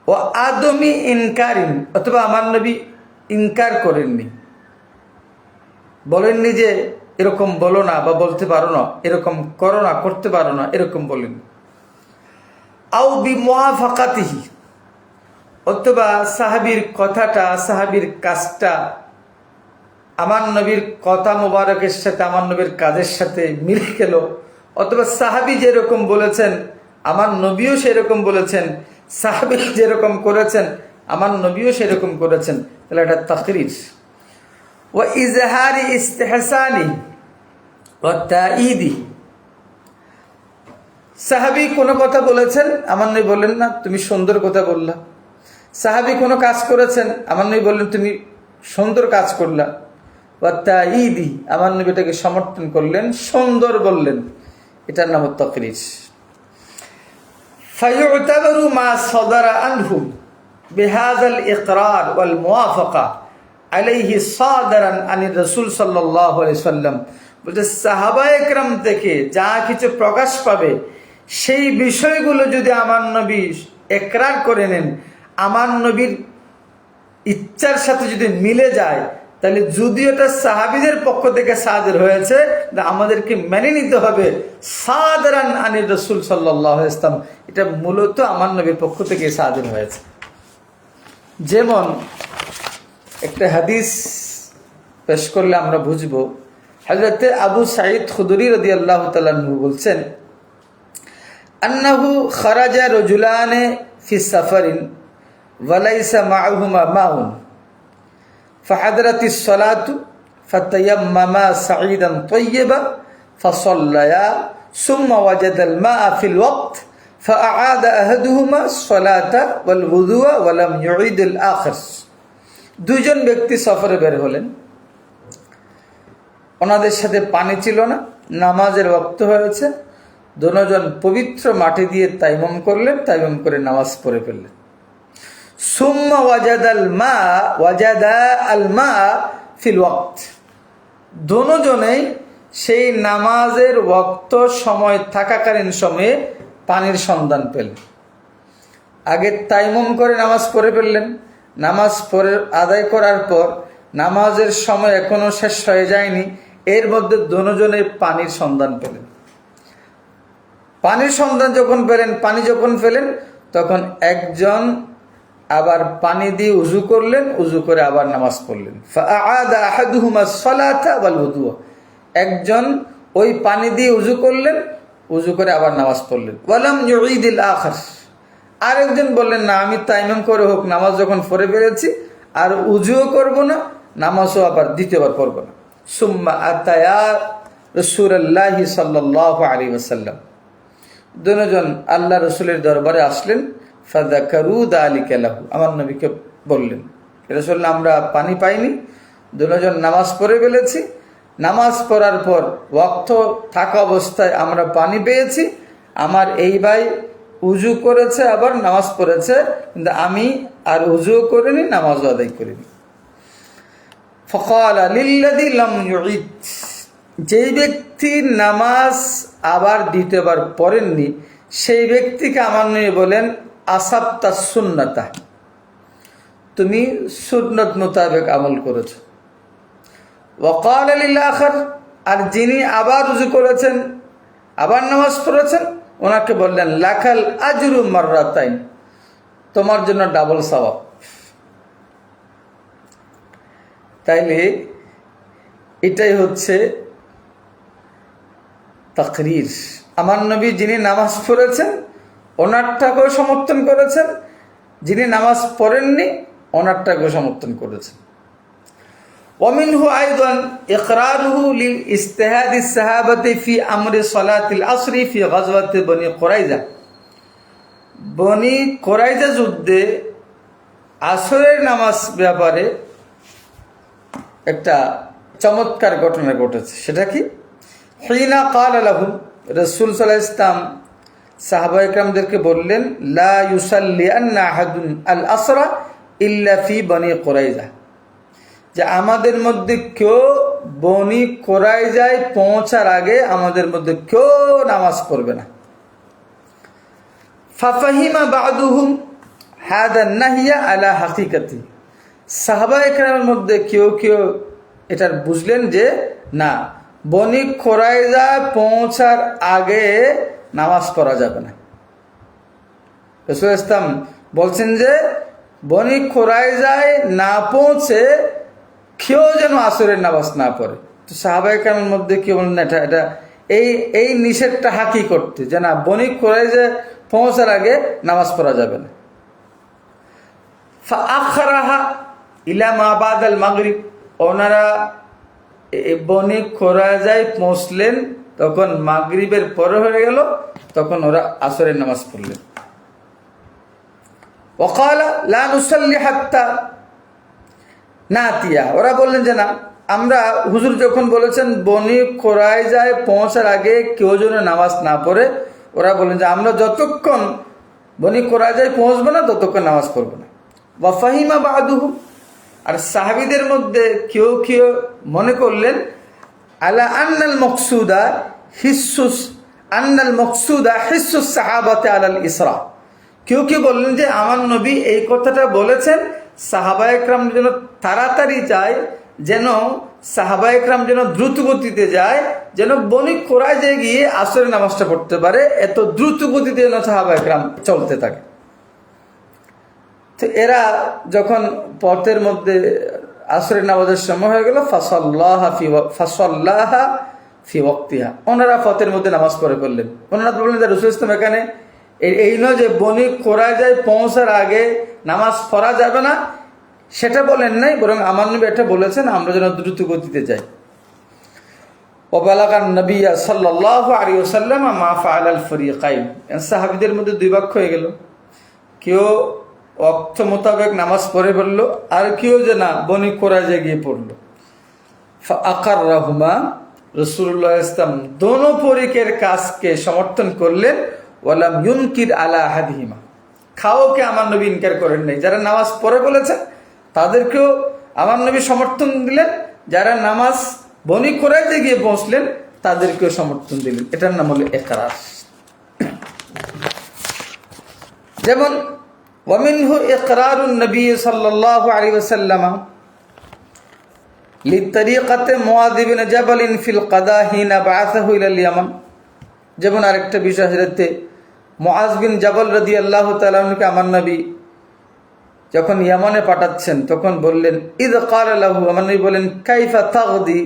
ও আদমি ইনকারিন, অথবা আমার নবী ইনকার করেননি, বলেননি যে এরকম বলো না বা বলতে পারো না, এরকম করো না, করতে পারো না, এরকম বলেন। আও বিমুআফাকাতিহি, অথবা সাহাবীর কথাটা, সাহাবীর কাজটা আমার নবীর কথা মোবারকের সাথে, আমার নবীর কাজের সাথে মিলে গেল, অথবা সাহাবী যেরকম বলেছেন আমার নবীও সেরকম বলেছেন, সাহাবী যেরকম করেছেন আমার নবীও সেরকম করেছেন, তাহলে এটা তাকরির। ওয়া ইজহারি ইস্তিহসানি ওয়া তাঈদি, সাহাবী কোনো কথা বলেছেন, আমার নবী বললেন না তুমি সুন্দর কথা বললা। সাহাবী কোনো কাজ করেছেন, আমার নবী বললেন তুমি সুন্দর কাজ করলা। ওয়া তাঈদি, আমার নবী এটাকে সমর্থন করলেন, সুন্দর বললেন, এটার নাম তাকরির। ফায়ুতাবারু মা সাদারা আনহু বিহাযাল ইকরার ওয়াল মুওয়াফাকা আলাইহি সাদারান আনির রাসূল সাল্লাল্লাহু আলাইহি ওয়াসাল্লাম বলছে সাহাবায়ে একরাম থেকে যা কিছু প্রকাশ পাবে সেই বিষয়গুলো যদি আমার নবী একরার করে নেন, আমার নবীর ইচ্ছার সাথে যদি মিলে যায়, তাহলে যদি এটা সাহাবীদের পক্ষ থেকে সাদর হয়েছে, আমাদেরকে মেনে নিতে হবে সাদরান আনির রাসূল সাল্লাল্লাহু আলাইহি ওয়াসাল্লাম, এটা মূলত আমার নবীর পক্ষ থেকে সাদর হয়েছে। যেমন একটা হাদিস পেশ করলে আমরা বুঝবো। হযরত আবু সাঈদ খুদরি রাদিয়াল্লাহু তাআলা আনহু বলছেন, আন্নাহু খারাজা রাজুলানে ফি সাফারিন ওয়া লাইসা মা'হুমা মাউন ফাহাদারাতিস সালাতু ফাতায়াম্মামা সাঈদান তাইয়্যিবা ফাসাল্লায়া সুম্মা ওয়াজাদাল মা'a ফিল ওয়াক্ত ফাআআদা আহাদুহুমা সালাতা ওয়াল ওযু'a ওয়া লাম ইউঈদুল আখির। দুইজন ব্যক্তি সফরে বের হলেন, ওনাদের সাথে পানি ছিল না, নামাজের ওয়াক্ত হয়েছে, দুজন পবিত্র মাটি দিয়ে তায়াম্মুম করলেন, তায়াম্মুম করে নামাজ পড়ে ফেললেন। সুম্মা ওয়াজাদা আল মা ফিল ওয়াক্ত, দুজনেই সেই নামাজের ওয়াক্ত সময় থাকাকালীন সময়ে পানির সন্ধান পেলেন। আগে তায়াম্মুম করে নামাজ পড়ে ফেললেন, নামাজ পড়ে আদায় করার পর নামাজের সময় এখনো শেষ হয়ে যায়নি, এর মধ্যে দুজনে পানির সন্ধান পেলেন। পানির সন্ধান যখন পেলেন, পানি যখন পেলেন, তখন একজন আবার পানি দিয়ে উযু করলেন, উযু করে আবার নামাজ পড়লেন। ফাআআদা আহাদুহুমা সালাতা ওয়াল ওযু'a, একজন ওই পানি দিয়ে উযু করলেন, উযু করে আবার নামাজ পড়লেন। ওয়া লাম ইউঈদুল আখির, আরেকজন বললেন না, আমি তায়াম্মুম করে হোক নামাজ যখন পড়ে ফেলেছি আর উযুও করব না, নামাজও আবার দ্বিতীয়বার পড়ব না। সুম্মা আতায়া রাসূলুল্লাহি সাল্লাল্লাহু আলাইহি ওয়াসাল্লাম, দুজন আল্লাহ রাসূলের দরবারে আসলেন। ফাযাকারু যালিকা লাহু, আমার নবীকে বললেন, রাসূলুল্লাহ আমরা পানি পাইনি, দুজন নামাজ পড়ে ফেলেছি, নামাজ পড়ার পর ওয়াক্ত থাকা অবস্থায় আমরা পানি পেয়েছি, আমার এই ভাই উযু করেছে আবার নামাজ পড়েছে, কিন্তু আমি আর উযুও করিনি, নামাজও আদায় করিনি। ফাকালা লিল্লাযী লাম ইউঈদ, যেই ব্যক্তি নামাজ আবার দ্বিতীয়বার পড়েননি সেই ব্যক্তিকে আমার নবী বলেন আসাবতা সুন্নাতা, তুমি সুন্নত মোতাবেক আমল করেছো। ওয়াকাল লিল আখির, আর যিনি আবার উযু করেছেন আবার নামাজ পড়েছেন ওনাকে বললেন লাকাল আজরু মাররাতাইন, তোমার জন্য ডাবল সওয়াব। তাইলে এটাই হচ্ছে তাকরীর, আমার নবী যিনি নামাজ পড়েছেন ওনারটাকেও সমর্থন করেছেন, যিনি নামাজ পড়েননি ওনারটাকেও সমর্থন করেছেন। ওয়ামিনহু আইদান ইকরারুহু লিল ইজতিহাদি সাহাবাতি ফি আমরি সালাতিল আসরি ফি গাজওয়াতি বনি কুরাইজা, বনি কুরাইজা যুদ্ধে আসরের নামাজ ব্যাপারে একটা চমৎকার ঘটনা ঘটেছে। সেটা কি? হিনা ক্বালা লাহুম, রাসূল সাল্লাল্লাহু আলাইহি ওয়াসাল্লাম সাহাবায়ে কেরামদেরকে বললেন লা ইউসাল্লিয়ান্না আহাদুন আল আসরা ইল্লা ফি বনি কুরাইজা, যে আমাদের মধ্যে কেউ বনি কুরাইজায় পৌঁছার আগে আমাদের মধ্যে কেউ নামাজ পড়বে না। ফাফাহিমা বা'দুহুম হাদা নাহিয়া আলা হাকিকাতি, সাহাবায়ে কেরামের মধ্যে কেউ কেউ এটা বুঝলেন যে না, বনি কুরাইজা পৌঁছার আগে নামাজ পড়া যাবে না। রাসূল ইসলাম বলছেন যে বনি কুরাইজায় না পৌঁছে কেউ যেন আসরের নামাজ না পড়ে। তো সাহাবায়ে কেরামের মধ্যে কেউ বলেন এটা এটা এই নিষেধটা হাকি করতে, যে না বনি কুরাইজা পৌঁছার আগে নামাজ পড়া যাবে না। ফাআখরাহা ইলা মা বাদাল মাগরিব, ওনারা বনি কুরাইজায় পৌঁছলেন তখন মাগরিবের পরে হয়ে গেল, তখন ওরা আসরের নামাজ পড়লেন। ওয়াকালা লা নুসাল্লি হাত্তা নাতিয়া, ওরা বললেন যে না, আমরা হুজুর যখন বলেছেন বনি কুরাইজায় পৌঁছার আগে কেউ যেন নামাজ না পড়ে, ওরা বললেন যে আমরা যতক্ষণ বনি কুরাইজায় পৌঁছবো না ততক্ষণ নামাজ পড়বো না। ওয়া ফাহিমা বা'দুহুম, আর সাহাবীদের মধ্যে কেউ কেউ মনে করলেন আলা আন্নাল মকসুদা হিস্সুস সাহাবাতে আলাল ইসরা। কেউ কেউ বললেন যে আমার নবী এই কথাটা বলেছেন সাহাবা একরাম যেন তাড়াতাড়ি যায়, যেন সাহাবা একরাম যেন দ্রুত গতিতে যায়, যেন বনি কুরাইজায় গিয়ে আসরের নামাজটা পড়তে পারে, এত দ্রুত গতিতে যেন সাহাবা একরাম চলতে থাকে। তো এরা যখন পথের মধ্যে আসরের নামাজের সময় হয়ে গেল, ফাসাল্লাহা ফি ওয়াক্তিহা, ওনারা পথের মধ্যে নামাজ পড়ে ফেললেন। ওনারা বললেন যে রাসূল ইসলাম এখানে এই নয় যে বনি কুরাইজায় পৌঁছার আগে নামাজ পড়া যাবে না, সেটা বলেন নাই, বরং আমার নবী এটা বলেছেন আমরা যেন দ্রুত গতিতে যাই। ওয়াবালাগান নবী সাল্লাল্লাহু আলাইহি ওয়াসাল্লাম মা ফাআলাল ফরিকাইন, সাহাবীদের মধ্যে দুই পক্ষ হয়ে গেল। কেউ ওয়াক্ত মোতাবেক নামাজ পড়ে পড়ল, আর কেউ যে না বনি কুরাইজায় গিয়ে পড়ল। ফাআকাররাহুমা, রাসূলুল্লাহ ইসলাম দোনো পরিকের কাজকে সমর্থন করলেন। ওয়ালাম ইউনকির আলা আহাদিহিমা, খাওকে আমার নবী ইনকার করেন নাই। যারা নামাজ পড়ে বলেছেন তাদেরকেও আমার নবী সমর্থন দিলেন, যারা নামাজ বনি কুরাইজায় গিয়ে পৌঁছলেন তাদেরকেও সমর্থন দিলেন। এটার নাম হলো ইকরার। যেমন ওয়ামিনহু ইকরারুন নবী সাল্লাল্লাহু আলাইহি ওয়াসাল্লাম লিতরিকাতে মুআয ইবনে জাবাল ফিল কাদা হিনা বাআসাহু ইলাল ইয়ামান। যেমন আরেকটা বিষয়, হযরতে মুআয বিন জাবাল রাদিয়াল্লাহু তাআলা আনহুকে আমার নবী যখন ইয়ামানে পাঠাচ্ছেন তখন বললেন, ইদ ক্বালা লাহু, আমার নবী বলেন, কাইফা তাগদি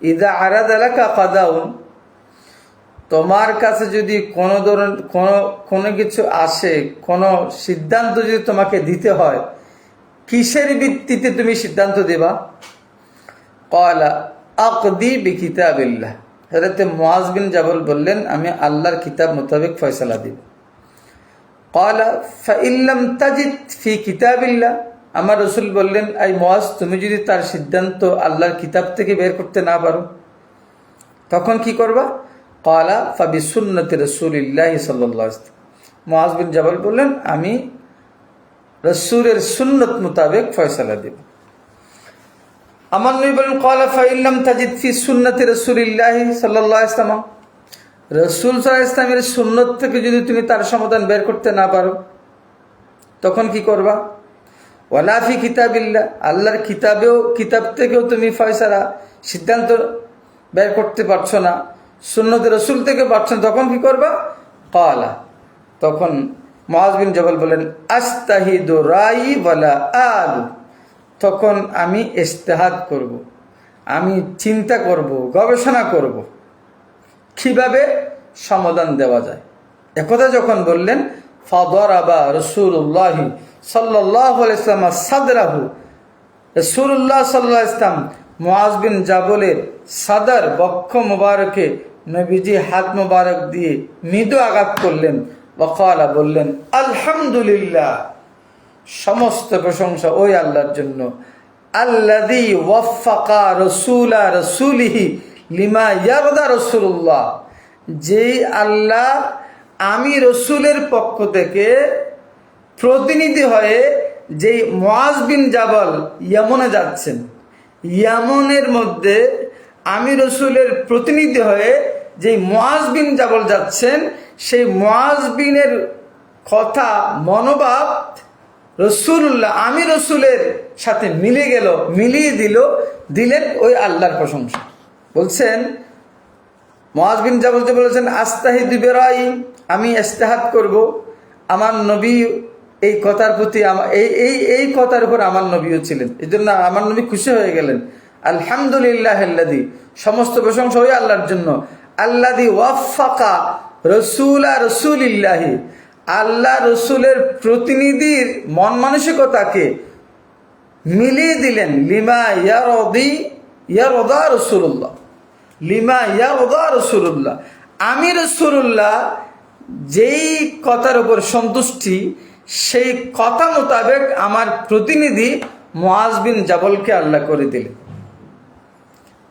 ইযা আরাদা লাকা কাদাউন, তোমার কাছে যদি কোনো কিছু আসে, কোনো সিদ্ধান্ত যদি তোমাকে দিতে হয়, কিসের ভিত্তিতে তুমি সিদ্ধান্ত দেবা? ক্বালা আকদি বিকিতাবিল্লাহ, হযরত মুআয বিন জাবাল বললেন, আমি আল্লাহর কিতাব মোতাবেক ফয়সালা দিব। ক্বালা ফাইন লাম তাজিদ ফি কিতাবিল্লাহ, আমার রাসূল বললেন, আই মুআয, তুমি যদি তার সিদ্ধান্ত আল্লাহর কিতাব থেকে বের করতে না পারো তখন কি করবা? ক্বালা ফাবিসুন্নতি রাসূলিল্লাহি সাল্লাল্লাহু আলাইহি ওয়াসাল্লাম, মুআয বিন জাবাল বললেন, আমি রাসূলের সুন্নত মোতাবেক ফয়সালা দেব। আমার নবী বলেন, ক্বালা ফাইন লাম তাজিদ ফি সুন্নতি রাসূলিল্লাহি সাল্লাল্লাহু আলাইহি ওয়াসাল্লাম, রাসূল সাল্লাল্লাহু আলাইহি ওয়াসাল্লামের সুন্নত থেকে যদি তুমি তার সমাধান বের করতে না পারো তখন কি করবা? ওয়ালা ফি কিতাবিল্লাহ, আল্লাহর কিতাব থেকেও তুমি ফয়সালা সিদ্ধান্ত বের করতে পারছো না, সুন্নতে রাসূল থেকে পারছো না, তখন কি করবা? ক্বালা, তখন মুআয বিন জাবাল বলেন, আস্তাহিদু রাই ওয়ালা আলু, তখন আমি ইজতিহাদ করব, আমি চিন্তা করব, গবেষণা করব কিভাবে সমাধান দেওয়া যায়। একথা যখন বললেন, ফাদারাবা রাসূলুল্লাহি সাল্লাল্লাহু আলাইহি ওয়াসাল্লাম সাদরাহু, রাসূলুল্লাহ সাল্লাল্লাহু আলাইহি ওয়াসাল্লাম মুআয বিন জাবালের সাদর, বক্ষ মুবারকে নবীজি হাত মুবারক দিয়ে মৃদু আঘাত করলেন। ওয়াকালা, বললেন, আলহামদুলিল্লাহ, সমস্ত প্রশংসা ওই আল্লাহর জন্য, আল্লাযী ওয়াফাকা রাসূলা রাসূলিহি লিমা ইয়ারদা রাসূলুল্লাহ, যেই আল্লাহ আমি রসুলের পক্ষ থেকে প্রতিনিধি হয়ে যেই মুআয বিন জাবাল ইয়ামনে যাচ্ছেন, ইয়ামনের মধ্যে আমি রসুলের প্রতিনিধি হয়ে যেই মুআয বিন জাবাল যাচ্ছেন, সেই মুআয বিনের কথা, মনোভাব রসুল্লাহ আমি রসুলের সাথে মিলিয়ে দিলেন ওই আল্লাহর প্রশংসা। বলছেন মুআয বিন জাবাল যে বলেছেন, আস্তাহিদু বিরাই, আমি ইজতিহাদ করব, আমার নবী এই কথার প্রতি এই কথার উপর আমার নবীও ছিলেন, এই জন্য আমার নবী খুশি হয়ে গেলেন। আলহামদুলিল্লাহিল্লাযী, সমস্ত প্রশংসা ওই আল্লাহর জন্য, আল্লাযী ওয়াফাকা রাসূলা রাসূলিল্লাহি, আল্লাহ রসুলের প্রতিনিধির মন মানসিকতাকে মিলিয়ে দিলেন, লিমা ইয়ারদা রাসূলুল্লাহ, লিমা ইয়ারদা রাসূলুল্লাহ, আমি রাসূলুল্লাহ যেই কথার উপর সন্তুষ্টি সেই কথা মোতাবেক আমার প্রতিনিধি মুআয বিন জাবালকে আল্লাহ করে দিলেন।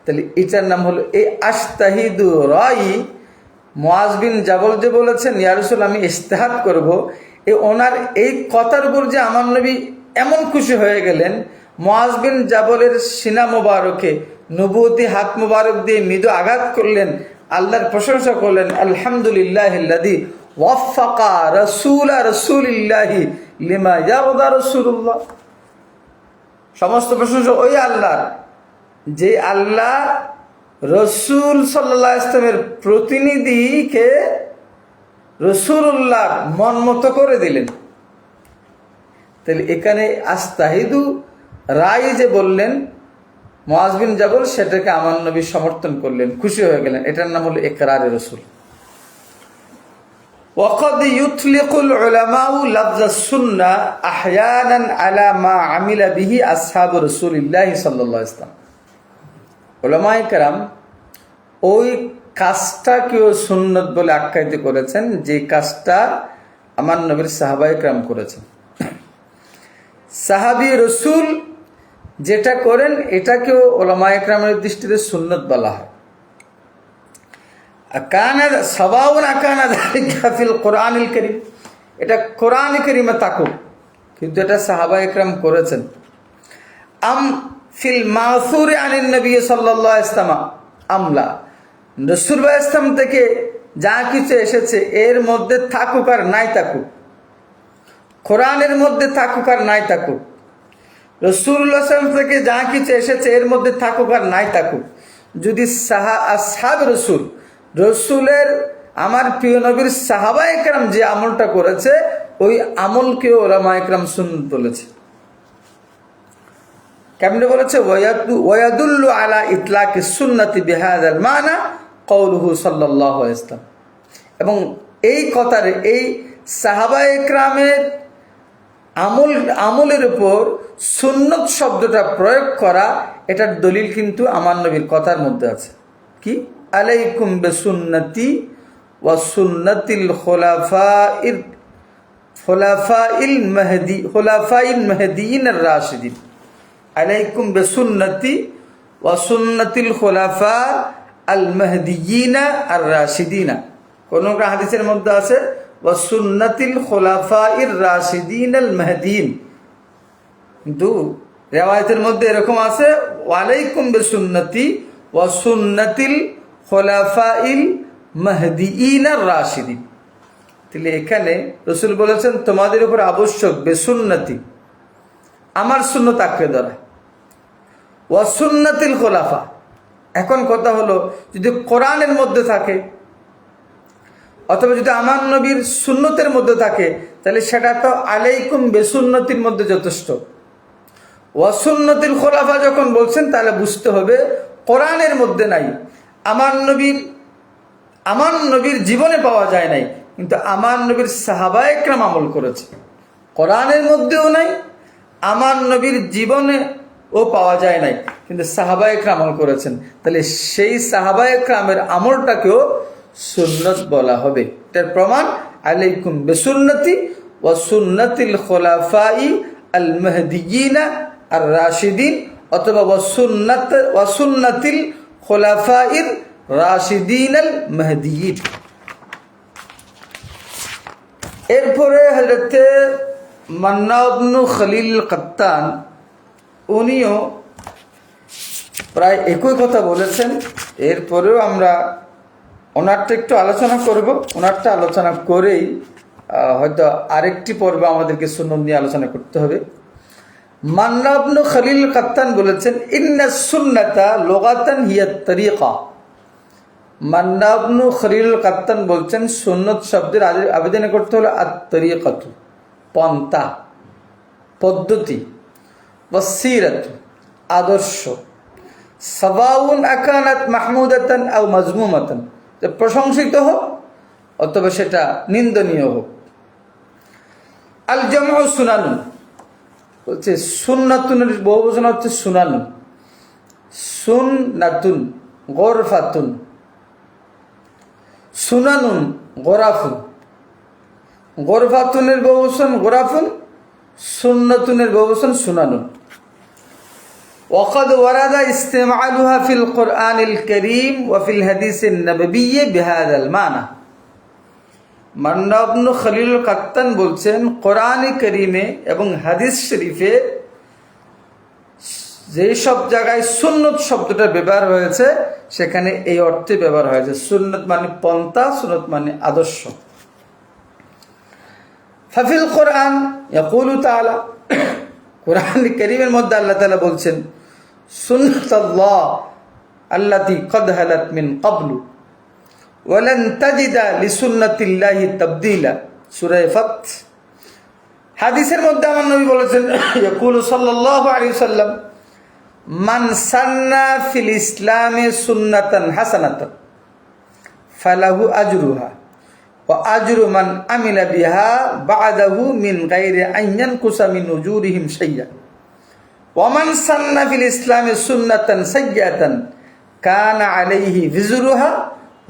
তাহলে এটার নাম হলো এই আস্তাহিদু রাই। মুআয বিন জাবাল যে বলেছেন, ইয়া রাসূল আমি ইজতিহাদ করব, ওনার এই কথার উপর যে আমার নবী এমন খুশি হয়ে গেলেন, মুআয বিন জাবালের সিনা মোবারকে নবুয়তি হাত মুবারক দিয়ে মৃদু আঘাত করলেন, আল্লাহর প্রশংসা করলেন, আলহামদুলিল্লাহিল্লাযী ওয়াফাকা রাসূলিল্লাহি লিমা ইয়ারদা রাসূলুল্লাহ। সমস্ত প্রশংসা ওই আল্লাহর, যে আল্লাহ রসুল সাল্লাল্লাহু আলাইহি ওয়াসাল্লামের প্রতিনিধিকে রাসূলুল্লাহর মন মতো করে দিলেন। তাহলে এখানে আস্তাহিদু রায় যে বললেন মুআয বিন জাবল, সেটাকে আমার নবী সমর্থন করলেন, খুশি হয়ে গেলেন। এটার নাম হলো ইকরারে রাসূল। وقد يطلق العلماء لفظ السنة أحيانا على ما عمل به أصحاب رسول الله صلى الله عليه وسلم। উলামায়ে কেরাম ওই কাজটাকেও সুন্নত বলে আখ্যায়িত করেছেন, যে কাজটা আমার নবীর সাহাবায়ে কেরাম করেছেন। সাহাবী রসুল যেটা করেন এটাকেও উলামায়ে কেরামের দৃষ্টিতে সুন্নত বলা হয়। এটা কোরআন কারীমে থাকুক, কিন্তু এটা সাহাবায়ে কেরাম করেছেন। আম ফিল মাসুর আনিন নবী সাল্লাল্লাহু আলাইহি ওয়াসাল্লাম আমলা, রাসূল ইসলাম থেকে যা কিছু এসেছে এর মধ্যে থাকুক আর নাই থাকুক, কোরআনের মধ্যে থাকুক আর নাই থাকুক, রাসূলুল্লাহ সাল্লাল্লাহু আলাইহি ওয়াসাল্লাম থেকে যা কিছু এসেছে এর মধ্যে থাকুক আর নাই থাকুক, যদি আসহাব রসুল, রসুলের আমার প্রিয় নবীর সাহাবায়ে কেরাম যে আমলটা করেছে ওই আমলকে উলামায়ে কেরাম সুন্নাত বলেছে। কেমনে বলেছে? ওয়ায়াদুল্লু আলা ইতলাকি সুন্নতি বিহাযাল মানা কওলুহু সাল্লাল্লাহু আলাইহি ওয়াসাল্লাম। এবং এই কথার, এই সাহাবায়ে কেরামের আমলের উপর সুন্নত শব্দটা প্রয়োগ করা, এটার দলিল কিন্তু আমার নবীর কথার মধ্যে আছে। কি? আলাইকুম বিসুন্নতি ওয়া সুন্নাতিল খুলাফাইল মাহদিয়িন আর রাশিদিন। আলাইকুম বিসুন্নতি ওয়া সুন্নাতিল খুলাফা আল মাহদিয়িন আর রাশিদিন। কোন হাদিসের মধ্যে আছে ওয়া সুন্নাতিল খুলাফাইর রাশিদিন আল মাহদিয়িন, কিন্তু রিওয়ায়াতের মধ্যে এরকম আছে ওয়ালাইকুম বিসুন্নতি ওয়া সুন্নাতিল খুলাফাইল মাহদিয়িন আর রাশিদিন। তাহলে এখানে রাসূল বলেছেন তোমাদের উপর আবশ্যক বেসুন্নতি, আমার সুন্নত আঁকড়ে ধরা, ওয়া সুন্নাতিল খুলাফা। এখন কথা হলো, যদি কোরআনের মধ্যে থাকে অথবা যদি আমার নবীর সুন্নতের মধ্যে থাকে, তাহলে সেটা তো আলাইকুম বেসুন্নতির মধ্যে যথেষ্ট। ওয়া সুন্নাতিল খুলাফা যখন বলছেন, তাহলে বুঝতে হবে কোরআনের মধ্যে নাই, আমার নবীর জীবনে পাওয়া যায় নাই, কিন্তু আমার নবীর সাহাবায়ে কেরাম আমল করেছে। কোরআনের মধ্যেও নাই, আমার নবীর জীবনে ও পাওয়া যায় নাই, কিন্তু সাহাবায়ে কেরাম আমল করেছেন। তাহলে সেই সাহাবায়ে কেরামের আমলটাকেও সুন্নত বলা হবে। এটার প্রমাণ আলাইকুম বিসুন্নতি ওয়া সুন্নাতিল খুলাফাই আল মাহদিয়িন আর রাশিদিন, অথবা ওয়া সুন্নাতিল খুলাফাইর রাশিদিন আল মাহদিয়িন। এরপরে হযরতে মান্না ইবনে খলিল কাত্তান, উনিও প্রায় একই কথা বলেছেন। এরপরেও আমরা ওনারটা একটু আলোচনা করব, ওনারটা আলোচনা করেই হয়তো আরেকটি পর্ব আমাদেরকে সুন্নত নিয়ে আলোচনা করতে হবে। মান্না ইবনে খলিল কাত্তান বলেছেন ইন্না সুন্নাতা লুগাতান হিয়া তরিকা। মান্না ইবনে খলিল কাত্তান বলছেন সুন্নত শব্দের আবেদন করতে হলো আত-তরিকাতু, পন্থা, পদ্ধতি, ওয়াসিরাত, আদর্শ, সাওয়াউন আকানাত মাহমুদাতান আও মাজমুমাতান, প্রশংসিত হোক অথবা সেটা নিন্দনীয় হোক। আল জামউ সুনানুন বলছে, সুন্নাতুনের বহুবচন হচ্ছে সুনানুন। সুন্নাতুন গরফাতুন, সুনানুন গোরাফুন। গরফাতুনের বহুবচন গোরাফুন, সুন্নাতুনের বহুবচন সুনানুন। وقد ورد استعمالها في القرآن الكريم وفي الحديث النبوي بهذا المعنى। মান্না ইবনে খলিল কাত্তান বলছেন কোরআনে কারীমে এবং হাদিস শরীফে যেই সব জায়গায় সুন্নত শব্দটা ব্যবহার হয়েছে সেখানে এই অর্থে ব্যবহার হয়েছে। সুন্নত মানে পন্থা, সুন্নত মানে আদর্শ। ফাফিল কোরআন ইয়াকুলু তাআলা, কোরআন কারীমের মধ্যে আল্লাহ তাআলা বলছেন সুন্নাতাল্লাহ আল্লাতী ক্বাদ হালাত মিন ক্বাবলু ওয়া লান তাজিদা লিসুন্নাতিল্লাহি তাবদীলা, সূরা ফাত। হাদিসের মধ্যে আমার নবী বলেছেন ইয়াকুলু সাল্লাল্লাহু আলাইহি ওয়াসাল্লাম মান সান্না ফিল ইসলামে সুন্নাতান হাসানাতান ফালাহু আজরুহা ওয়া আজরু মান আমিলা বিহা বা'দাহু মিন গায়রি আন ইয়ানকুসা মিন উজুরিহিম শাইয়্যা ওয়া মান সান্না ফিল ইসলামে সুন্নাতান সাইয়্যাতান কানা আলাইহি ভিজরুহা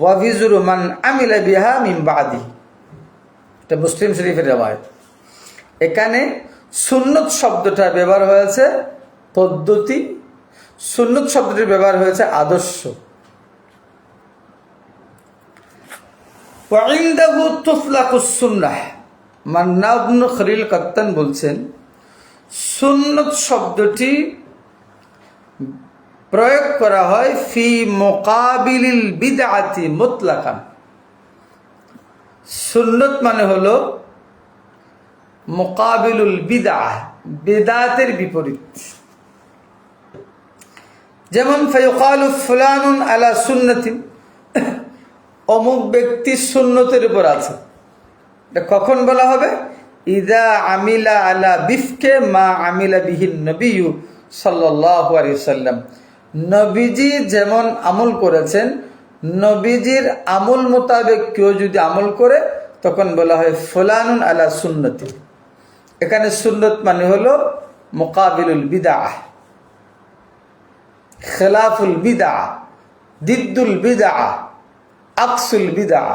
ওয়া ভিজরু মান আমিলা বিহা মিন বা'দিহি। এটা মুসলিম শরীফের riwayat। এখানে সুন্নত শব্দটা ব্যবহার হয়েছে পদ্ধতি, সুন্নত শব্দটি ব্যবহার হয়েছে আদর্শ। ওয়াইনদাহু তুতলাকুস সুন্নাহ, মান্না ইবনে খলিল কাত্তান বলছেন সুন্নত শব্দটি প্রয়োগ করা হয় ফি মুকাবিলিল বিদআতি মুতলাকান। সুন্নত মানে হলো মুকাবিলুল বিদআহ, বিদআতের বিপরীত। যেমন ফায়ুকালু ফুলানুন আলা সুন্নতিন, অমুক ব্যক্তি সুন্নতের উপর আছে। এটা কখন বলা হবে? ইদা আমিলা আলা বিফকে মা আমিলা বিহিন নবিয়্যু সাল্লাল্লাহু আলাইহি ওয়াসাল্লাম, নবীজি যেমন আমল করেছেন নবীজির আমল মোতাবেক কেউ যদি আমল করে তখন বলা হয় ফুলানুন আলা সুন্নতি। এখানে সুন্নত মানে হলো মুকাবিলুল বিদআহ, খিলাফুল বিদআহ, দিদ্দুল বিদআহ, আকসুল বিদআহ।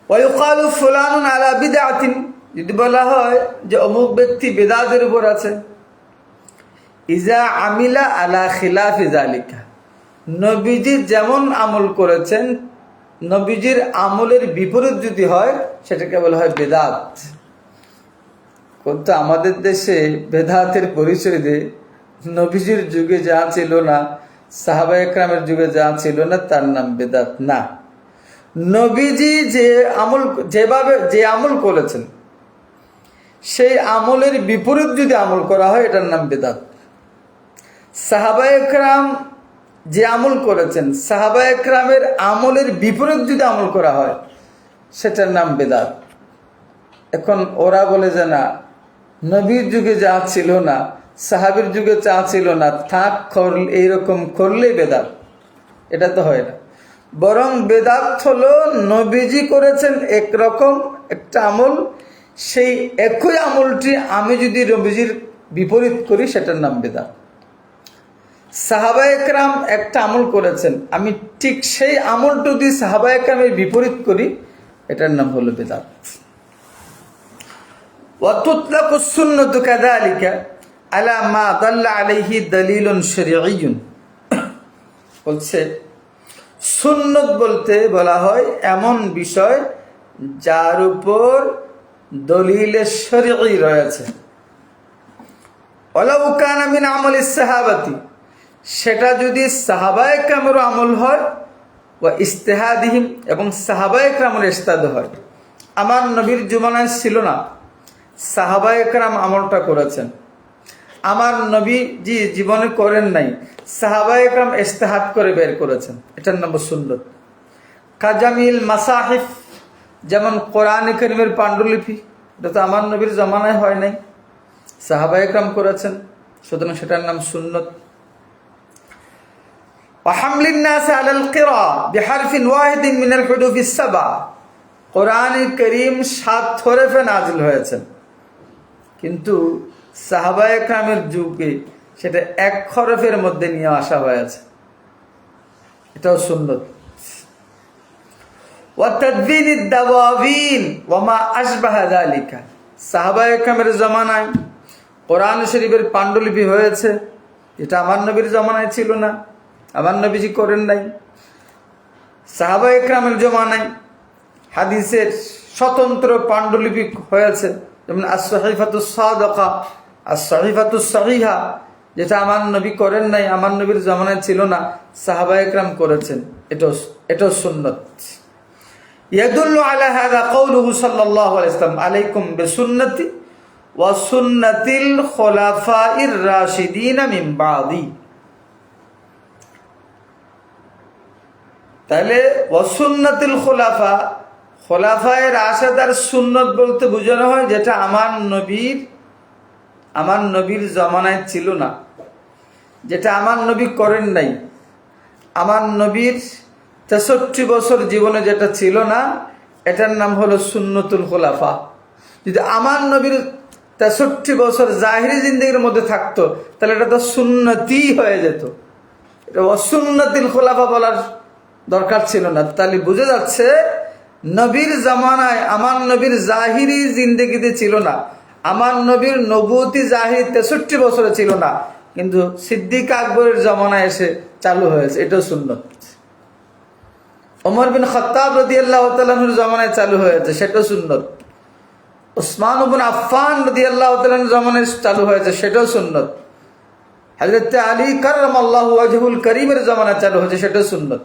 ওয়া ইউকালু ফুলানুন আলা বিদআতিন, যদি বলা হয় যে অমুক ব্যক্তি বিদআতের উপর আছে, ইজা আমিলা আলা খিলাফি যালিকা, নবীজি যেমন আমল করেছেন নবীজির আমলের বিপরীত যদি হয় সেটাকে বলা হয় বেদাত। কিন্তু আমাদের দেশে বেদাতের পরিচয় দিয়ে নবীজির যুগে যা ছিল না, সাহাবা একরামের যুগে যা ছিল না, তার নাম বেদাত না। নবীজি যে আমল করেছেন সেই আমলের বিপরীত যদি আমল করা হয় এটার নাম বেদাত। সাহাবা একরাম যে আমল করেছেন সাহাবা একরামের আমলের বিপরীত যদি আমল করা হয় সেটার নাম বেদাত। এখন ওরা বলে যে না, নবীর যুগে যা ছিল না, সাহাবীর যুগে যা ছিল না, এইরকম করলেই বেদাত। এটা তো হয় না। বরং বেদাত হলো নবীজি করেছেন একরকম একটা আমল, সেই একই আমলটি আমি যদি নবীজির বিপরীত করি সেটার নাম বেদাত। সাহাবা একরাম একটা আমল করেছেন, আমি ঠিক সেই আমলটা যদি সাহাবা একরামের বিপরীত করি এটার নাম হলো বেদাত। ওয়া তুতলাকুস সুন্নাতু কাযালিকা আলা মা দাল্লা আলাইহি দালিলুন শরঈয়্যুন, বলছে সুন্নত বলতে বলা হয় এমন বিষয় যার উপর দলিলে শরঈ রয়েছে। ওয়ালাউ কানা মিন আমালিস সাহাবাতি, সেটা যদি সাহাবায়ে কেরামের আমল হয়, ওয়া ইজতিহাদিহিম, এবং সাহাবায়ে কেরামের ইজতিহাদ হয়। আমার নবীর জমানায় ছিল না, সাহাবায়ে কেরাম আমলটা করেছেন। আমার নবীজি জীবনে করেন নাই, সাহাবায়ে কেরাম ইজতিহাদ করে বের করেছেন, এটার নাম সুন্নত। কাজামিল মাসাহিফ, যেমন কোরআন কারীমের পাণ্ডুলিপি, এটা তো আমার নবীর জমানায় হয় নাই, সাহাবায়ে কেরাম করেছেন, সুতরাং সেটার নাম সুন্নত। ওয়াহামলিন নাস আলাল কিরা বিহারফিন ওয়াহিদিন মিনাল হুরুফিস সাবা, কোরআন কারীম 7 হরফে নাজিল হয়েছে, কিন্তু সাহাবায়ে কেরামের যুগে সেটা 1 হরফের মধ্যে নিয়ে আসা হয়েছে, এটাও সুন্নত। ওয়া তাদবিনিদ দাওয়াবিন ওয়া মা আশবাহা যালিকা, সাহাবায়ে কেরামের জামানায় কোরআন শরীফের পাণ্ডুলিপি হয়েছে, এটা আমার নবীর জামানায় ছিল না, আমার নবীজি করেন নাই। সাহাবায়ে কেরামের জামানায় হাদিসের স্বতন্ত্র পাণ্ডুলিপি হয়েছে, যেমন আস-সাহিফাতুস সাদিকা আর সহিফাতুস সহিহা, যেটা আমার নবী করেন নাই, আমার নবীর জামানায় ছিল না, সাহাবায়ে কেরাম করেছেন, এটাও সুন্নত। ইয়াদুল্লু আলা হাযা কাউলুহু সাল্লাল্লাহু আলাইহি ওয়াসাল্লাম আলাইকুম বিসুন্নতি ওয়া সুন্নাতিল খুলাফাইর রাশিদিন মিন বাদি। তাহলে ওয়া সুন্নাতিল খুলাফা, খোলাফায়ে রাশেদার সুন্নত বলতে বোঝানো হয় যেটা আমার নবীর জামানায় ছিল না, যেটা আমার নবী করেন নাই, আমার নবীর 63 বছর জীবনে যেটা ছিল না, এটার নাম হলো সুন্নতুল খোলাফা। যদি আমার নবীর 63 বছর জাহিরি জিন্দেগির মধ্যে থাকতো, তাহলে এটা তো সুন্নতি হয়ে যেত, এটা অসুন্নতিল খোলাফা বলার দরকার ছিল না। তাহলে বুঝে যাচ্ছে নবীর জামানায় আমার নবীর জাহিরি জিন্দেগিতে ছিল না, আমার নবীর নবুয়তি জাহিরি 63 বছরে ছিল না, কিন্তু সিদ্দিক আকবরের জামানায় এসে চালু হয়েছে, এটাও সুন্নত। ওমর বিন খাত্তাব রাদিয়াল্লাহু তাআলা আনহুর জামানায় চালু হয়েছে, সেটাও সুন্নত। উসমান ইবনে আফফান রাদিয়াল্লাহু তাআলা আনহুর জামানায় চালু হয়েছে, সেটাও সুন্নত। হযরত আলী কাররামাল্লাহু ওয়াজহুল করিমের জামানায় চালু হয়েছে, সেটাও সুন্নত।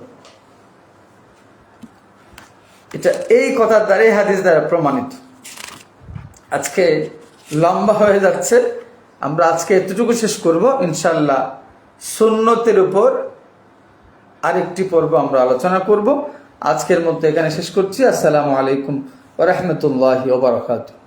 এটা এই কথার দ্বারা, এই হাদিস দ্বারা প্রমাণিত। আজকে লম্বা হয়ে যাচ্ছে, আমরা আজকে এতটুকু শেষ করব ইনশাআল্লাহ। সুন্নতের উপর আরেকটি পর্ব আমরা আলোচনা করব। আজকের মধ্যে এখানে শেষ করছি। আসসালামু আলাইকুম ওয়া রাহমাতুল্লাহি ওয়া বারাকাতুহু।